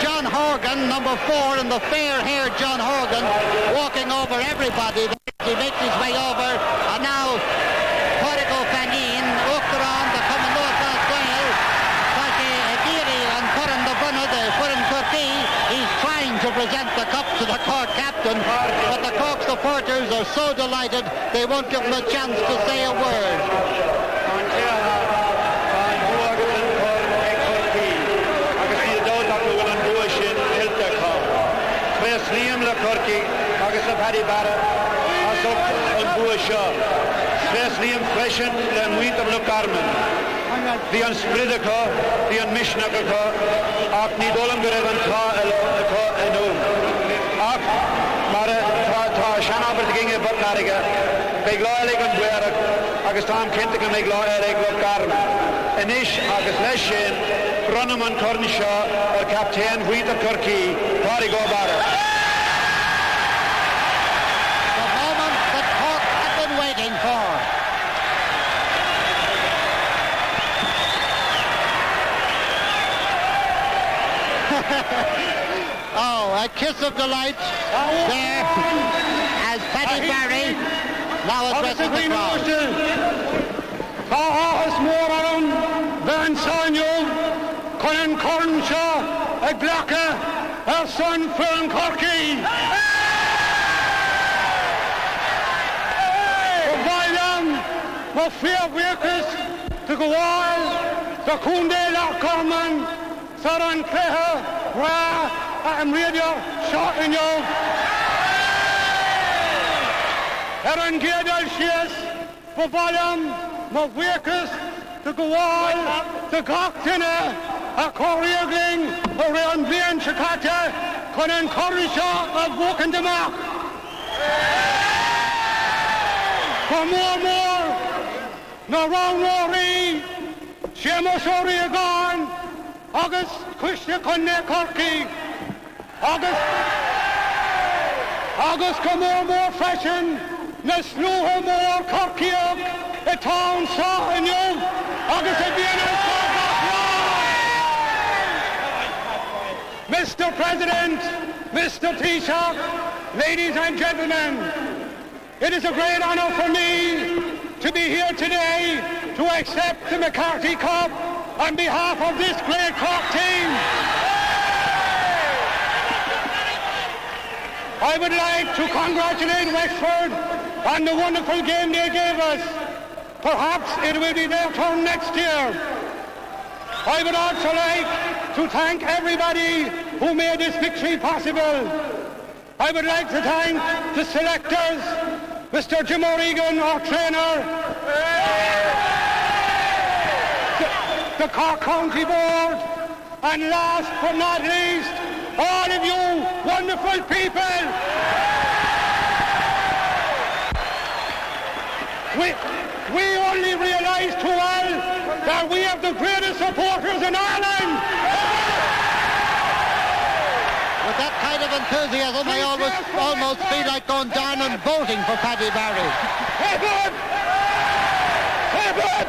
A: John Horgan, number 4, and the fair-haired John Horgan, walking over everybody. He makes his way over, and now Corrigo Fannin, Uachtaran, the coming north as well. Tashi Agiri and Curran the Brunner, the Curran Turkey. He's trying to present the cup to the Cork captain, but the Cork supporters are so delighted they won't give him a chance to say a word.
C: Liam McCarthy, agus a Paddy Barrett, as up an bua seo. Sves Liam freshen le muid am le Carmen. Bhí an spridacha, bhí an misnacha, ach ní dólam go raibh an tá enú. Ach mar tá seanabhar ginge botnarige, beidh láilig an buarach, agus tám cinnte go méid láilig le Carmen. Inis agus leis sin, brunam an corn seo ar captain Huita Corky, Corrigo Barrett.
A: Oh, a kiss of delight there as Paddy Barry now addresses the crowd.
B: Tá áthas mór ann bhean sáinneoh chun an corn seo ag ghlacha ar son Fern Corky. Go bhaileam má fíorhuichas de go bháil do chundé lech corman sar an cléthe rá am radio seo inniu. Ar an géadal sias go bhaileam má bhuichas de go bháil de gach duine a choreogling around Bian Chakata, con encouragea of Woken Demak. For more, no round Rory, Seamus O'Regan, August Kushna Conne Corky, August come more fashion, na sluha more Corkyog, a town saw and you, August a Vienna Mr. President, Mr. Taoiseach, ladies and gentlemen, it is a great honour for me to be here today to accept the McCarthy Cup on behalf of this great Cork team. I would like to congratulate Wexford on the wonderful game they gave us. Perhaps it will be their turn next year. I would also like to thank everybody who made this victory possible. I would like to thank the selectors, Mr. Jim O'Regan, our trainer, the Cork County Board, and last but not least, all of you wonderful people. We only realise too well that we have the greatest supporters in Ireland.
A: With that kind of enthusiasm, I almost feel like going down and voting for Paddy Barry.
B: Hey, bud! Hey, bud!